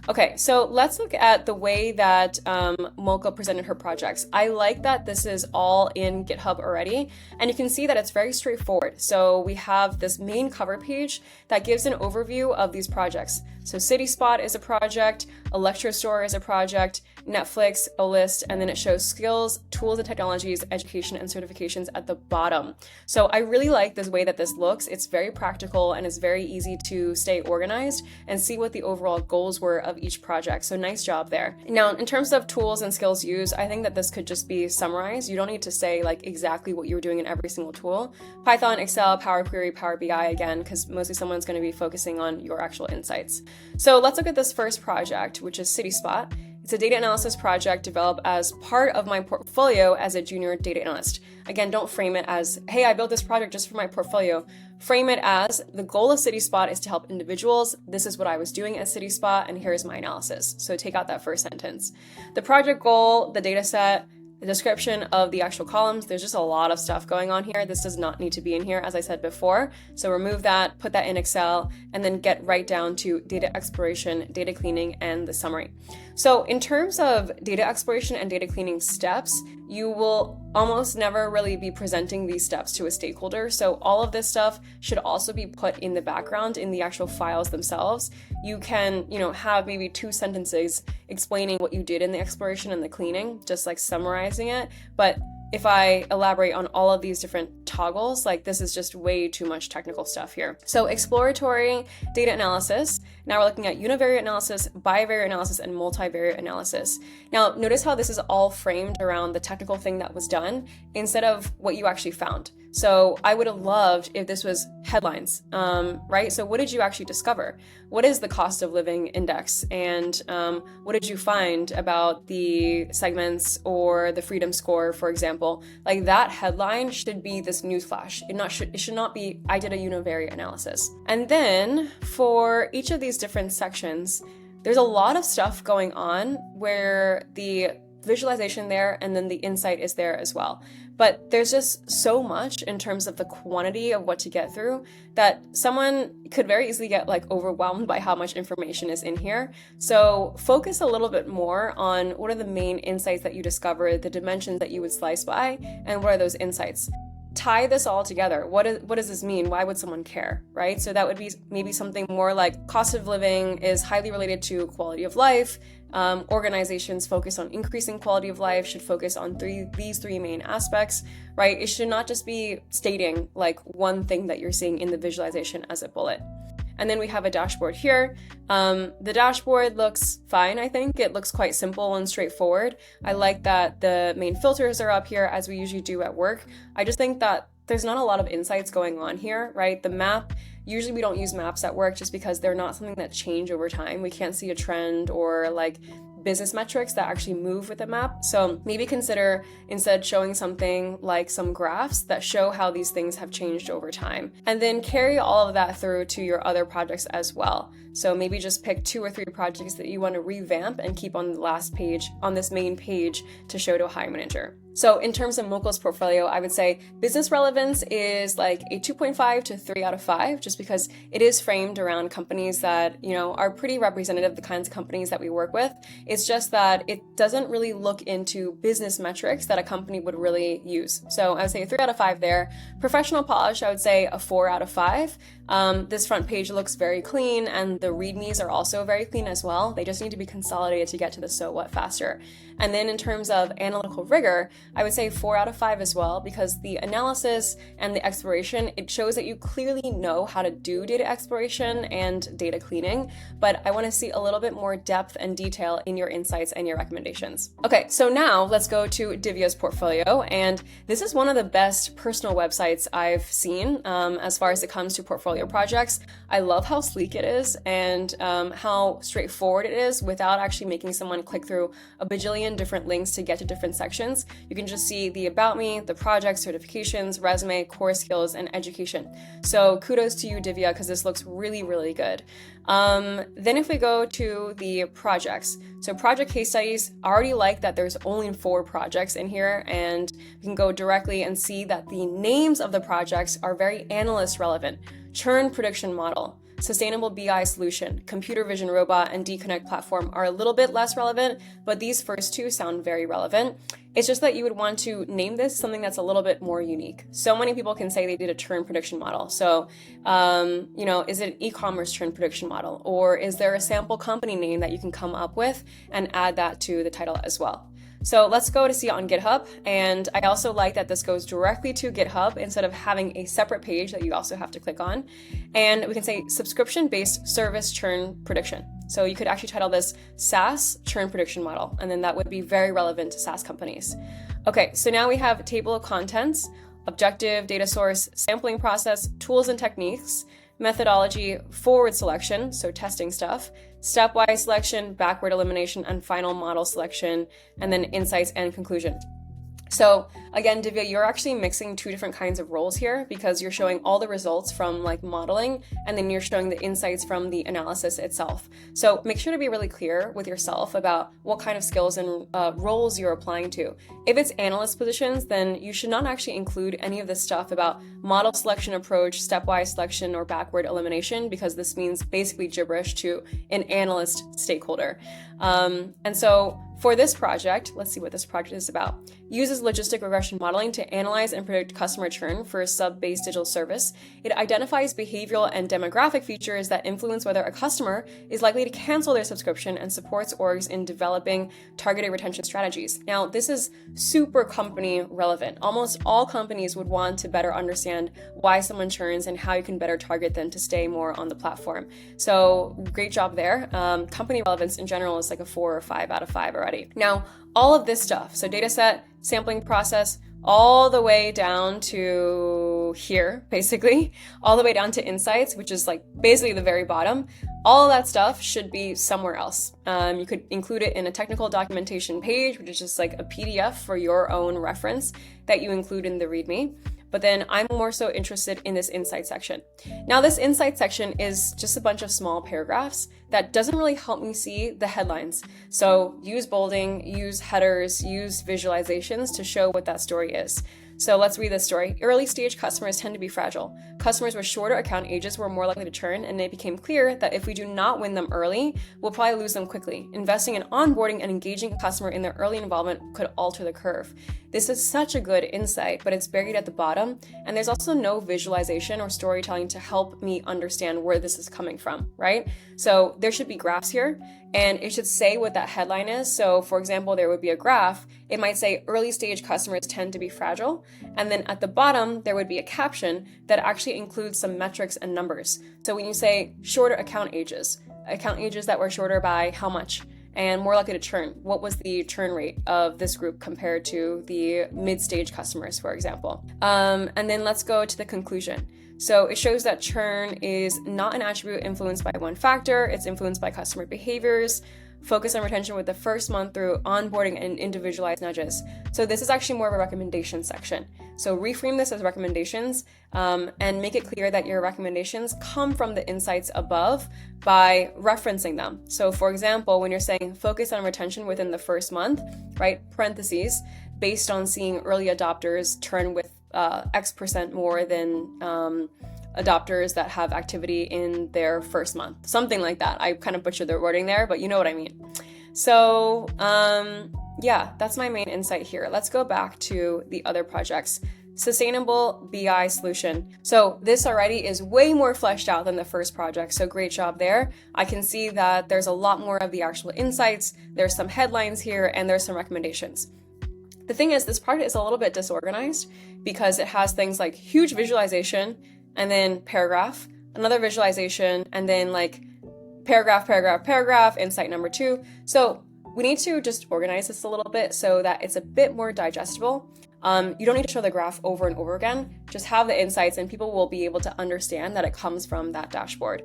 Okay, so let's look at the way that Molka presented her projects. I like that this is all in GitHub already, and you can see that it's very straightforward. So we have this main cover page that gives an overview of these projects. So CitySpot is a project, a lecture store is a project, Netflix, a list, and then it shows skills, tools and technologies, education, and certifications at the bottom. So I really like this way that this looks. It's very practical and it's very easy to stay organized and see what the overall goals were of each project. So nice job there. Now, in terms of tools and skills used, I think that this could just be summarized. You don't need to say like exactly what you were doing in every single tool. Python, Excel, Power Query, Power BI again, because mostly someone's going to be focusing on your actual insights. So let's look at this first project, which is CitySpot. It's a data analysis project developed as part of my portfolio as a junior data analyst. Again, don't frame it as, hey, I built this project just for my portfolio. Frame it as, the goal of CitySpot is to help individuals. This is what I was doing at CitySpot, and here's my analysis. So take out that first sentence. The project goal, the data set, the description of the actual columns, there's just a lot of stuff going on here. This does not need to be in here, as I said before. So remove that, put that in Excel, and then get right down to data exploration, data cleaning, and the summary. So in terms of data exploration and data cleaning steps, you will almost never really be presenting these steps to a stakeholder. So all of this stuff should also be put in the background in the actual files themselves. You can, have maybe 2 sentences explaining what you did in the exploration and the cleaning, just like summarizing it. But if I elaborate on all of these different toggles, like this is just way too much technical stuff here. So exploratory data analysis. Now we're looking at univariate analysis, bivariate analysis, and multivariate analysis. Now notice how this is all framed around the technical thing that was done instead of what you actually found. So I would have loved if this was headlines, right? So what did you actually discover? What is the cost of living index? And what did you find about the segments or the freedom score, for example? Like that headline should be this newsflash. It should not be, I did a univariate analysis. And then for each of these different sections, there's a lot of stuff going on where the visualization there and then the insight is there as well. But there's just so much in terms of the quantity of what to get through that someone could very easily get like overwhelmed by how much information is in here. So focus a little bit more on what are the main insights that you discovered, the dimensions that you would slice by, and what are those insights. Tie this all together. What does this mean? Why would someone care, right? So that would be maybe something more like cost of living is highly related to quality of life. Organizations focus on increasing quality of life, should focus on these three main aspects, right? It should not just be stating like one thing that you're seeing in the visualization as a bullet. And then we have a dashboard here. The dashboard looks fine, I think. It looks quite simple and straightforward. I like that the main filters are up here as we usually do at work. I just think that there's not a lot of insights going on here, right? The map, usually we don't use maps at work just because they're not something that change over time. We can't see a trend or like business metrics that actually move with the map. So maybe consider instead showing something like some graphs that show how these things have changed over time. And then carry all of that through to your other projects as well. So maybe just pick 2 or 3 projects that you want to revamp and keep on the last page, on this main page, to show to a hiring manager. So in terms of Mokul's portfolio, I would say business relevance is like a 2.5 to 3 out of 5, just because it is framed around companies that, you know, are pretty representative of the kinds of companies that we work with. It's just that it doesn't really look into business metrics that a company would really use. So I would say a 3 out of 5 there. Professional polish, I would say a 4 out of 5. This front page looks very clean, and the readmes are also very clean as well. They just need to be consolidated to get to the so what faster. And then in terms of analytical rigor, I would say 4 out of 5 as well, because the analysis and the exploration, it shows that you clearly know how to do data exploration and data cleaning, but I want to see a little bit more depth and detail in your insights and your recommendations. Okay, so now let's go to Divya's portfolio, and this is one of the best personal websites I've seen as far as it comes to portfolio projects. I love how sleek it is and how straightforward it is without actually making someone click through a bajillion different links to get to different sections. You can just see the about me, the project, certifications, resume, core skills, and education. So kudos to you, Divya, because this looks really, really good. Then if we go to the projects, so project case studies, I already like that there's only 4 projects in here, and you can go directly and see that the names of the projects are very analyst relevant. Churn prediction model, sustainable BI solution, computer vision robot, and D-Connect platform are a little bit less relevant, but these first 2 sound very relevant. It's just that you would want to name this something that's a little bit more unique. So many people can say they did a churn prediction model. So, is it an e-commerce churn prediction model? Or is there a sample company name that you can come up with and add that to the title as well? So let's go to see it on GitHub. And I also like that this goes directly to GitHub instead of having a separate page that you also have to click on. And we can say subscription-based service churn prediction. So you could actually title this SaaS churn prediction model, and then that would be very relevant to SaaS companies. Okay, so now we have a table of contents, objective, data source, sampling process, tools and techniques, methodology, forward selection, so testing stuff, stepwise selection, backward elimination, and final model selection, and then insights and conclusion. So again, Divya, you're actually mixing 2 different kinds of roles here because you're showing all the results from like modeling, and then you're showing the insights from the analysis itself. So make sure to be really clear with yourself about what kind of skills and roles you're applying to. If it's analyst positions, then you should not actually include any of this stuff about model selection approach, stepwise selection, or backward elimination, because this means basically gibberish to an analyst stakeholder. And so for this project, let's see what this project is about. Uses logistic regression modeling to analyze and predict customer churn for a sub-based digital service. It identifies behavioral and demographic features that influence whether a customer is likely to cancel their subscription, and supports orgs in developing targeted retention strategies. Now, this is super company relevant. Almost all companies would want to better understand why someone churns and how you can better target them to stay more on the platform. So great job there. Company relevance in general is like a 4 or 5 out of 5 already. Now, all of this stuff, so data set, sampling process, all the way down to here, basically, all the way down to insights, which is like basically the very bottom, all of that stuff should be somewhere else. You could include it in a technical documentation page, which is just like a PDF for your own reference that you include in the README. But then I'm more so interested in this insight section. Now, this insight section is just a bunch of small paragraphs that doesn't really help me see the headlines. So use bolding, use headers, use visualizations to show what that story is. So let's read this story. Early stage customers tend to be fragile. Customers with shorter account ages were more likely to churn, and it became clear that if we do not win them early, we'll probably lose them quickly. Investing in onboarding and engaging a customer in their early involvement could alter the curve. This is such a good insight, but it's buried at the bottom, and there's also no visualization or storytelling to help me understand where this is coming from, right? So there should be graphs here, and it should say what that headline is. So for example, there would be a graph. It might say early stage customers tend to be fragile. And then at the bottom, there would be a caption that actually includes some metrics and numbers. So when you say shorter account ages that were shorter by how much? And more likely to churn. What was the churn rate of this group compared to the mid-stage customers, for example? And then let's go to the conclusion. So it shows that churn is not an attribute influenced by one factor. It's influenced by customer behaviors. Focus on retention with the first month through onboarding and individualized nudges. So this is actually more of a recommendation section. So reframe this as recommendations and make it clear that your recommendations come from the insights above by referencing them. So for example, when you're saying focus on retention within the first month, right, parentheses, based on seeing early adopters turn with X% more than adopters that have activity in their first month. Something like that. I kind of butchered the wording there, but you know what I mean. So yeah, that's my main insight here. Let's go back to the other projects. Sustainable BI solution. So this already is way more fleshed out than the first project. So great job there. I can see that there's a lot more of the actual insights. There's some headlines here and there's some recommendations. The thing is, this project is a little bit disorganized because it has things like huge visualization and then paragraph, another visualization, and then like paragraph, insight number 2. So we need to just organize this a little bit so that it's a bit more digestible. You don't need to show the graph over and over again. Just have the insights and people will be able to understand that it comes from that dashboard.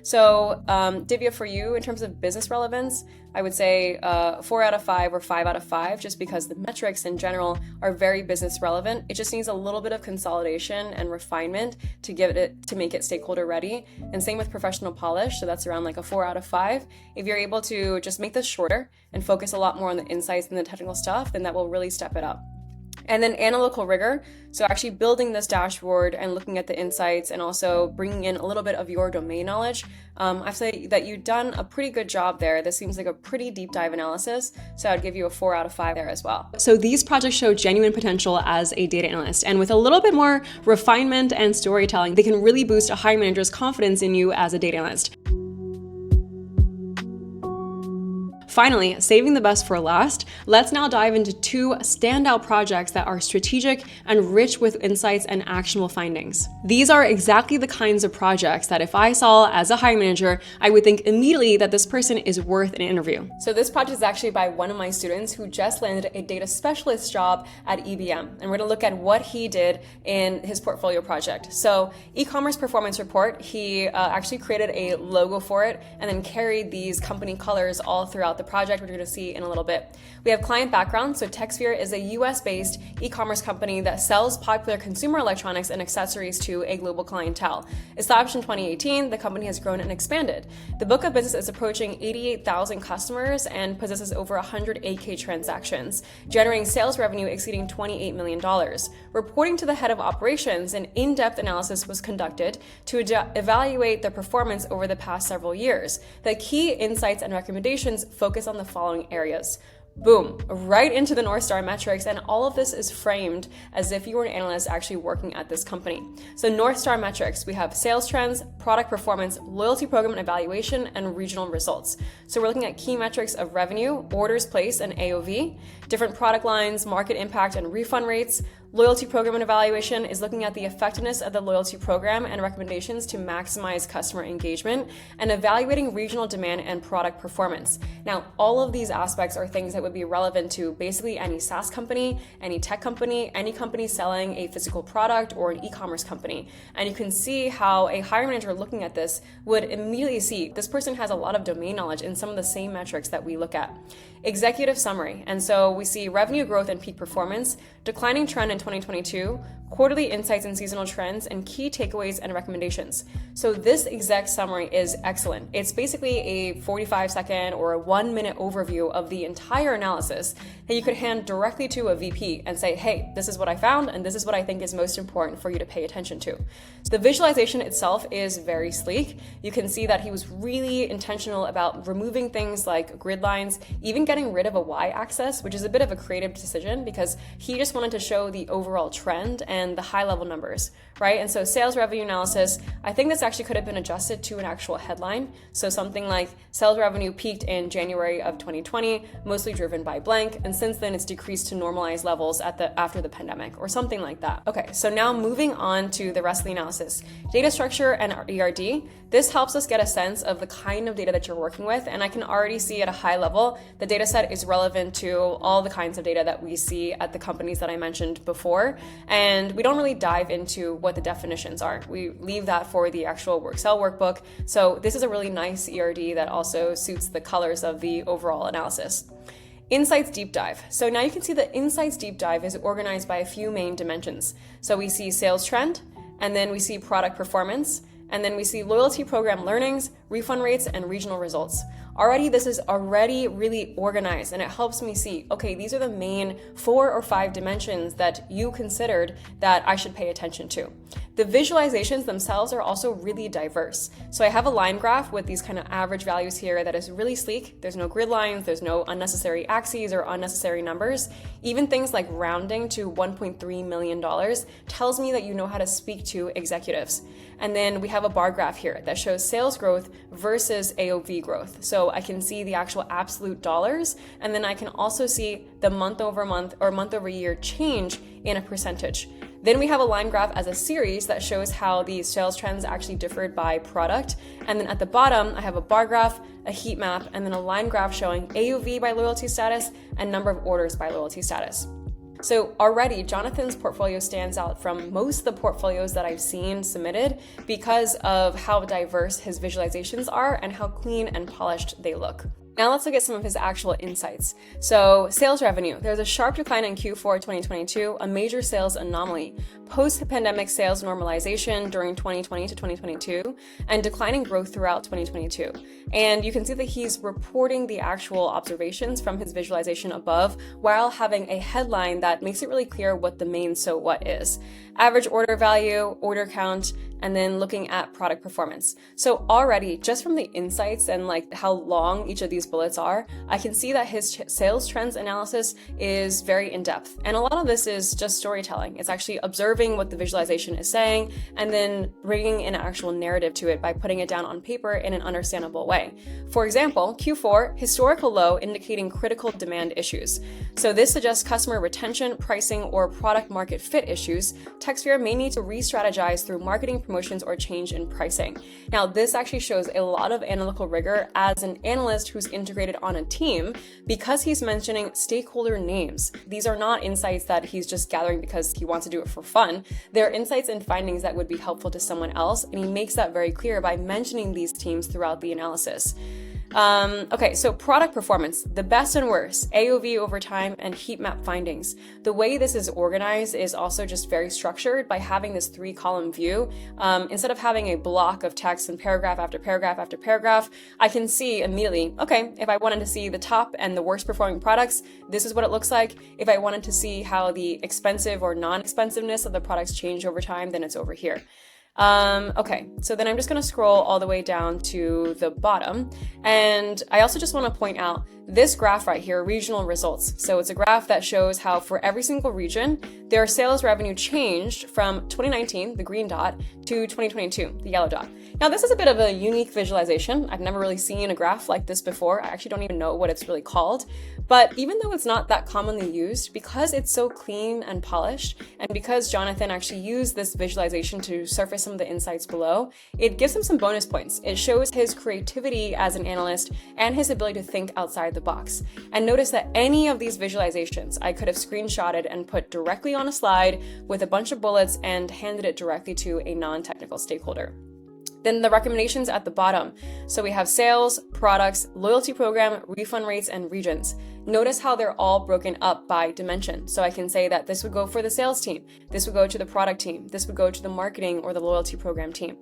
So Divya, for you, in terms of business relevance, I would say 4 out of 5 or 5 out of 5, just because the metrics in general are very business relevant. It just needs a little bit of consolidation and refinement to make it stakeholder ready. And same with professional polish. So that's around like a 4 out of 5. If you're able to just make this shorter and focus a lot more on the insights and the technical stuff, then that will really step it up. And then analytical rigor, so actually building this dashboard and looking at the insights and also bringing in a little bit of your domain knowledge. I'd say that you've done a pretty good job there. This seems like a pretty deep dive analysis, so I'd give you a 4 out of 5 there as well. So these projects show genuine potential as a data analyst, and with a little bit more refinement and storytelling, they can really boost a hiring manager's confidence in you as a data analyst. Finally, saving the best for last, let's now dive into 2 standout projects that are strategic and rich with insights and actionable findings. These are exactly the kinds of projects that if I saw as a hiring manager, I would think immediately that this person is worth an interview. So this project is actually by one of my students who just landed a data specialist job at EBM. And we're gonna look at what he did in his portfolio project. So e-commerce performance report, he actually created a logo for it and then carried these company colors all throughout the project, which we're going to see in a little bit. We have client background. So TechSphere is a US-based e-commerce company that sells popular consumer electronics and accessories to a global clientele. Established in 2018, the company has grown and expanded. The book of business is approaching 88,000 customers and possesses over 100 8K transactions, generating sales revenue exceeding $28 million. Reporting to the head of operations, an in-depth analysis was conducted to evaluate the performance over the past several years. The key insights and recommendations focus on the following areas. Boom, right into the North Star metrics, and all of this is framed as if you were an analyst actually working at this company. So North Star metrics, we have sales trends, product performance, loyalty program and evaluation, and regional results. So we're looking at key metrics of revenue, orders placed, and AOV, different product lines, market impact, and refund rates. Loyalty program and evaluation is looking at the effectiveness of the loyalty program and recommendations to maximize customer engagement, and evaluating regional demand and product performance. Now, all of these aspects are things that would be relevant to basically any SaaS company, any tech company, any company selling a physical product, or an e-commerce company. And you can see how a hiring manager looking at this would immediately see this person has a lot of domain knowledge in some of the same metrics that we look at. Executive summary. And so we see revenue growth and peak performance, declining trend in 2022, quarterly insights and seasonal trends, and key takeaways and recommendations. So this exec summary is excellent. It's basically a 45-second or a 1-minute overview of the entire analysis that you could hand directly to a VP and say, hey, this is what I found, and this is what I think is most important for you to pay attention to. So the visualization itself is very sleek. You can see that he was really intentional about removing things like grid lines, even getting rid of a Y-axis, which is a bit of a creative decision because he just wanted to show the overall trend and and the high level numbers, right? And so sales revenue analysis, I think this actually could have been adjusted to an actual headline. So something like sales revenue peaked in January of 2020, mostly driven by blank. And since then it's decreased to normalized levels after the pandemic or something like that. Okay, so now moving on to the rest of the analysis. Data structure and ERD. This helps us get a sense of the kind of data that you're working with. And I can already see at a high level, the data set is relevant to all the kinds of data that we see at the companies that I mentioned before. And we don't really dive into what the definitions are. We leave that for the actual Excel workbook. So this is a really nice ERD that also suits the colors of the overall analysis. Insights deep dive. So now you can see the Insights deep dive is organized by a few main dimensions. So we see sales trend, and then we see product performance, and then we see loyalty program learnings, refund rates, and regional results. Already, this is already really organized, and it helps me see, okay, these are the main 4 or 5 dimensions that you considered that I should pay attention to. The visualizations themselves are also really diverse. So I have a line graph with these kind of average values here that is really sleek. There's no grid lines, there's no unnecessary axes or unnecessary numbers. Even things like rounding to $1.3 million tells me that you know how to speak to executives. And then we have a bar graph here that shows sales growth versus AOV growth. So I can see the actual absolute dollars, and then I can also see the month over month or month over year change in a percentage. Then we have a line graph as a series that shows how these sales trends actually differed by product. And then at the bottom, I have a bar graph, a heat map, and then a line graph showing AOV by loyalty status and number of orders by loyalty status. So already Jonathan's portfolio stands out from most of the portfolios that I've seen submitted because of how diverse his visualizations are and how clean and polished they look. Now let's look at some of his actual insights. So sales revenue, there's a sharp decline in Q4 2022, a major sales anomaly, post-pandemic sales normalization during 2020 to 2022, and declining growth throughout 2022. And you can see that he's reporting the actual observations from his visualization above while having a headline that makes it really clear what the main so what is. Average order value, order count, and then looking at product performance. So already, just from the insights and like how long each of these bullets are, I can see that his sales trends analysis is very in-depth. And a lot of this is just storytelling. It's actually observing what the visualization is saying and then bringing an actual narrative to it by putting it down on paper in an understandable way. For example, Q4, historical low indicating critical demand issues. So this suggests customer retention, pricing, or product market fit issues. TechSphere may need to re-strategize through marketing promotions or change in pricing. Now, this actually shows a lot of analytical rigor as an analyst who's integrated on a team because he's mentioning stakeholder names. These are not insights that he's just gathering because he wants to do it for fun. They're insights and findings that would be helpful to someone else, and he makes that very clear by mentioning these teams throughout the analysis. Okay, so product performance, the best and worst, AOV over time, and heat map findings. The way this is organized is also just very structured by having this 3-column view. Instead of having a block of text and paragraph after paragraph after paragraph, I can see immediately, okay, if I wanted to see the top and the worst performing products, this is what it looks like. If I wanted to see how the expensive or non-expensiveness of the products change over time, then it's over here. Okay, so then I'm just going to scroll all the way down to the bottom. And I also just want to point out this graph right here, regional results. So it's a graph that shows how for every single region, their sales revenue changed from 2019, the green dot, to 2022, the yellow dot. Now, this is a bit of a unique visualization. I've never really seen a graph like this before. I actually don't even know what it's really called. But even though it's not that commonly used, because it's so clean and polished, and because Jonathan actually used this visualization to surface some of the insights below, it gives him some bonus points. It shows his creativity as an analyst and his ability to think outside the box. And notice that any of these visualizations I could have screenshotted and put directly on a slide with a bunch of bullets and handed it directly to a non-technical stakeholder. Then the recommendations at the bottom. So we have sales, products, loyalty program, refund rates, and regions. Notice how they're all broken up by dimension. So I can say that this would go for the sales team, this would go to the product team, this would go to the marketing or the loyalty program team.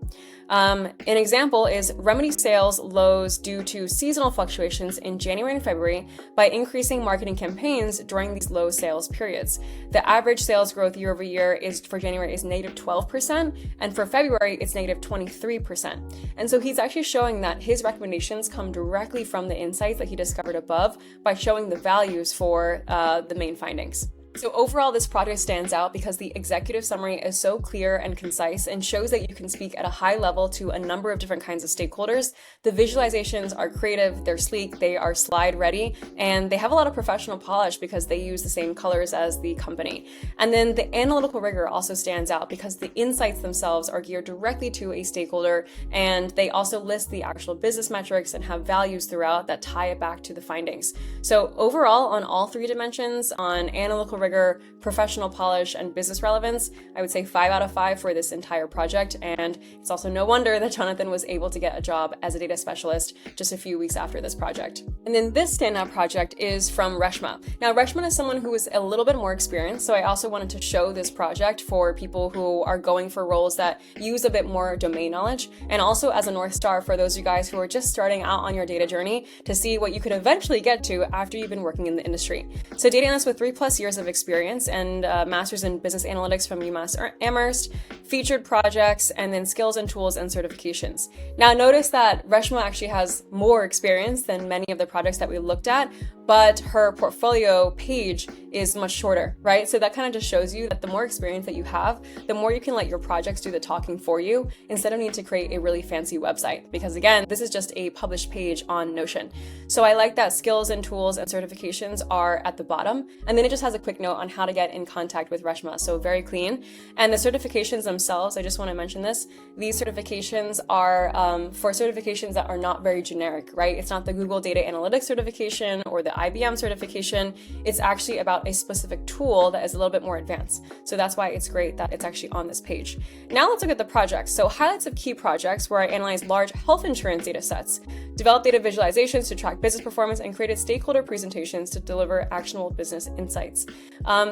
An example is remedy sales lows due to seasonal fluctuations in January and February by increasing marketing campaigns during these low sales periods. The average sales growth year over year for January is negative 12%, and for February it's negative 23%. And so he's actually showing that his recommendations come directly from the insights that he discovered above by showing the values for the main findings. So overall, this project stands out because the executive summary is so clear and concise and shows that you can speak at a high level to a number of different kinds of stakeholders. The visualizations are creative, they're sleek, they are slide ready, and they have a lot of professional polish because they use the same colors as the company. And then the analytical rigor also stands out because the insights themselves are geared directly to a stakeholder, and they also list the actual business metrics and have values throughout that tie it back to the findings. So overall, on all three dimensions, on analytical rigor, professional polish, and business relevance, I would say 5 out of 5 for this entire project. And it's also no wonder that Jonathan was able to get a job as a data specialist just a few weeks after this project. And then this standout project is from Reshma. Now, Reshma is someone who is a little bit more experienced, so I also wanted to show this project for people who are going for roles that use a bit more domain knowledge, and also as a North Star for those of you guys who are just starting out on your data journey to see what you could eventually get to after you've been working in the industry. So data analyst with 3+ years of experience and master's in business analytics from UMass Amherst, featured projects, and then skills and tools and certifications. Now notice that Reshma actually has more experience than many of the projects that we looked at, but her portfolio page is much shorter, right? So that kind of just shows you that the more experience that you have, the more you can let your projects do the talking for you instead of needing to create a really fancy website. Because again, this is just a published page on Notion. So I like that skills and tools and certifications are at the bottom. And then it just has a quick note on how to get in contact with Reshma. So very clean. And the certifications themselves, I just want to mention this. These certifications are for certifications that are not very generic, right? It's not the Google Data Analytics certification or the IBM certification. It's actually about a specific tool that is a little bit more advanced. So that's why it's great that it's actually on this page. Now let's look at the projects. So highlights of key projects where I analyzed large health insurance data sets, developed data visualizations to track business performance, and created stakeholder presentations to deliver actionable business insights.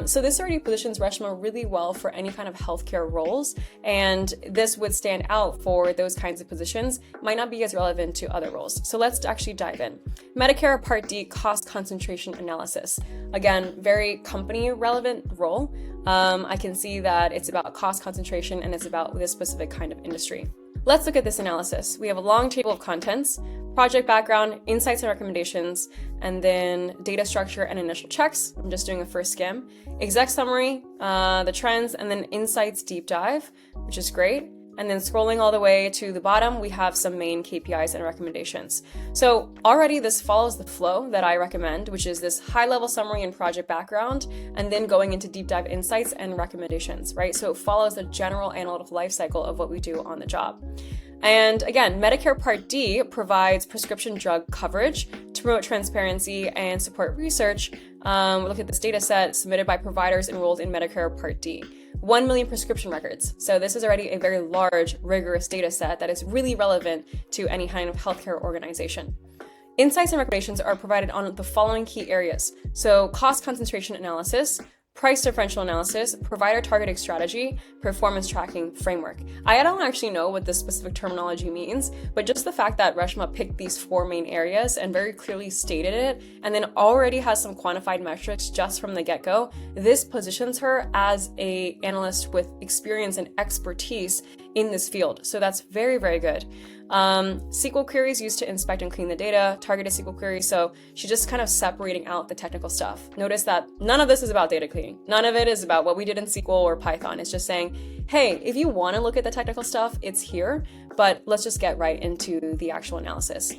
So this already positions Reshma really well for any kind of healthcare roles, and this would stand out for those kinds of positions. Might not be as relevant to other roles. So let's actually dive in. Medicare Part D cost concentration analysis. Again, very company relevant role. I can see that it's about cost concentration and it's about this specific kind of industry. Let's look at this analysis. We have a long table of contents, project background, insights and recommendations, and then data structure and initial checks. I'm just doing a first skim. Exec summary, the trends, and then insights deep dive, which is great. And then scrolling all the way to the bottom, we have some main KPIs and recommendations. So already this follows the flow that I recommend, which is this high-level summary and project background, and then going into deep dive insights and recommendations, right? So it follows the general analytical life cycle of what we do on the job. And again, Medicare Part D provides prescription drug coverage to promote transparency and support research. Look at this data set submitted by providers enrolled in Medicare Part D. 1 million prescription records. So this is already a very large, rigorous data set that is really relevant to any kind of healthcare organization. Insights and recommendations are provided on the following key areas. So cost concentration analysis, price differential analysis, provider targeting strategy, performance tracking framework. I don't actually know what this specific terminology means, but just the fact that Reshma picked these 4 main areas and very clearly stated it, and then already has some quantified metrics just from the get-go, this positions her as an analyst with experience and expertise in this field. So that's very, very good. SQL queries used to inspect and clean the data, targeted SQL queries. So she's just kind of separating out the technical stuff. Notice that none of this is about data cleaning. None of it is about what we did in SQL or Python. It's just saying, hey, if you want to look at the technical stuff, it's here, but let's just get right into the actual analysis.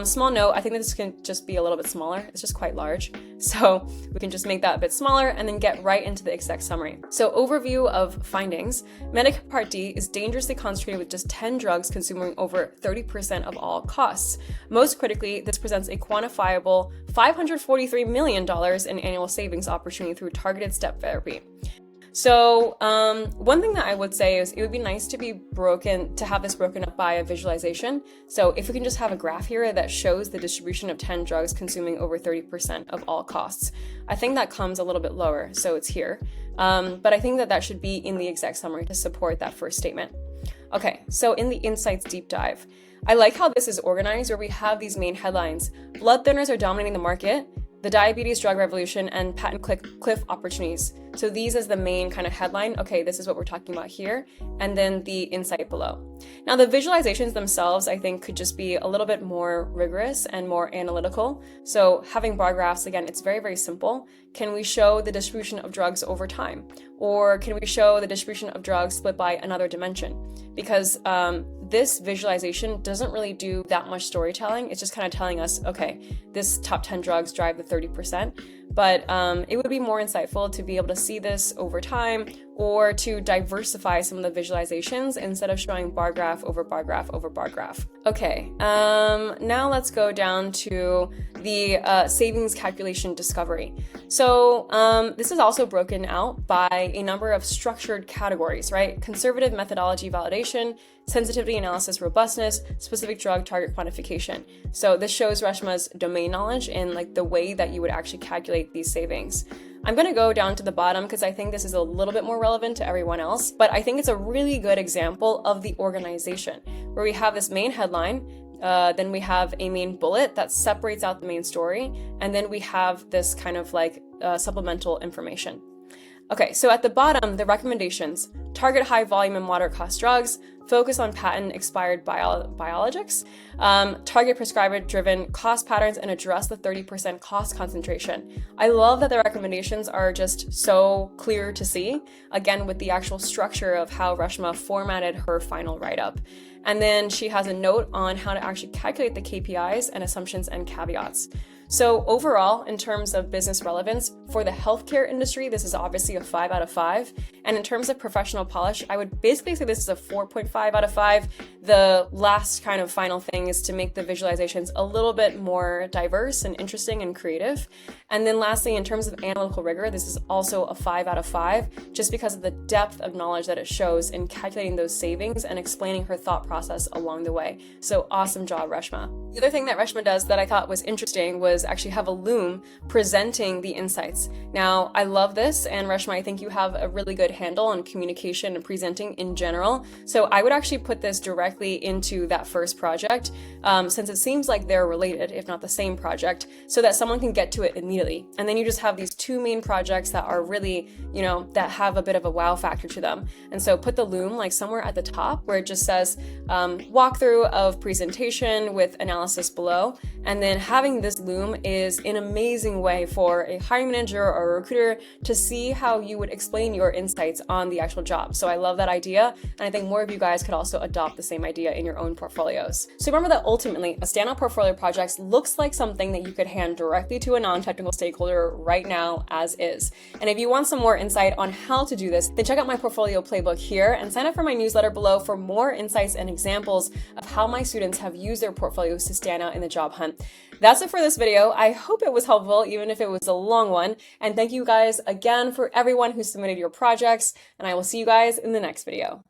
Small note, I think that this can just be a little bit smaller. It's just quite large. So we can just make that a bit smaller and then get right into the exec summary. So overview of findings. Medicare Part D is dangerously concentrated with just 10 drugs consuming over 30% of all costs. Most critically, this presents a quantifiable $543 million in annual savings opportunity through targeted step therapy. So one thing that I would say is it would be nice to have this broken up by a visualization. So if we can just have a graph here that shows the distribution of 10 drugs consuming over 30% of all costs. I think that comes a little bit lower, so it's here. But I think that should be in the exec summary to support that first statement. Okay, so in the insights deep dive, I like how this is organized where we have these main headlines. Blood thinners are dominating the market. the diabetes drug revolution and patent cliff opportunities. So these is the main kind of headline. Okay, this is what we're talking about here. And then the insight below. Now the visualizations themselves, I think, could just be a little bit more rigorous and more analytical. So having bar graphs, again, it's very, very simple. Can we show the distribution of drugs over time? Or can we show the distribution of drugs split by another dimension? Because this visualization doesn't really do that much storytelling. It's just kind of telling us, okay, this top 10 drugs drive the 30%. But it would be more insightful to be able to see this over time, or to diversify some of the visualizations instead of showing bar graph over bar graph over bar graph. Okay, now let's go down to the savings calculation discovery. So this is also broken out by a number of structured categories, right? Conservative methodology validation, sensitivity analysis robustness, specific drug target quantification. So this shows Reshma's domain knowledge in like the way that you would actually calculate these savings. I'm going to go down to the bottom because I think this is a little bit more relevant to everyone else, but I think it's a really good example of the organization where we have this main headline, then we have a main bullet that separates out the main story, and then we have this kind of like supplemental information. Okay, so at the bottom, the recommendations: target high volume and moderate cost drugs, focus on patent expired biologics, target prescriber driven cost patterns, and address the 30% cost concentration. I love that the recommendations are just so clear to see, again, with the actual structure of how Reshma formatted her final write-up. And then she has a note on how to actually calculate the KPIs and assumptions and caveats. So overall, in terms of business relevance for the healthcare industry, this is obviously a 5 out of 5. And in terms of professional polish, I would basically say this is a 4.5 out of 5. The last kind of final thing is to make the visualizations a little bit more diverse and interesting and creative. And then lastly, in terms of analytical rigor, this is also a 5 out of 5, just because of the depth of knowledge that it shows in calculating those savings and explaining her thought process along the way. So awesome job, Reshma. The other thing that Reshma does that I thought was interesting was actually have a loom presenting the insights. Now, I love this, and Reshma, I think you have a really good handle on communication and presenting in general. So I would actually put this directly into that first project, since it seems like they're related, if not the same project, so that someone can get to it immediately. And then you just have these two main projects that are really, that have a bit of a wow factor to them. And so put the loom like somewhere at the top where it just says walkthrough of presentation with analysis below. And then having this loom is an amazing way for a hiring manager or a recruiter to see how you would explain your insights on the actual job. So I love that idea, and I think more of you guys could also adopt the same idea in your own portfolios. So remember that ultimately, a standout portfolio project looks like something that you could hand directly to a non-technical stakeholder right now as is. And if you want some more insight on how to do this, then check out my portfolio playbook here and sign up for my newsletter below for more insights and examples of how my students have used their portfolios to stand out in the job hunt. That's it for this video. I hope it was helpful, even if it was a long one. And thank you guys again for everyone who submitted your projects, and I will see you guys in the next video.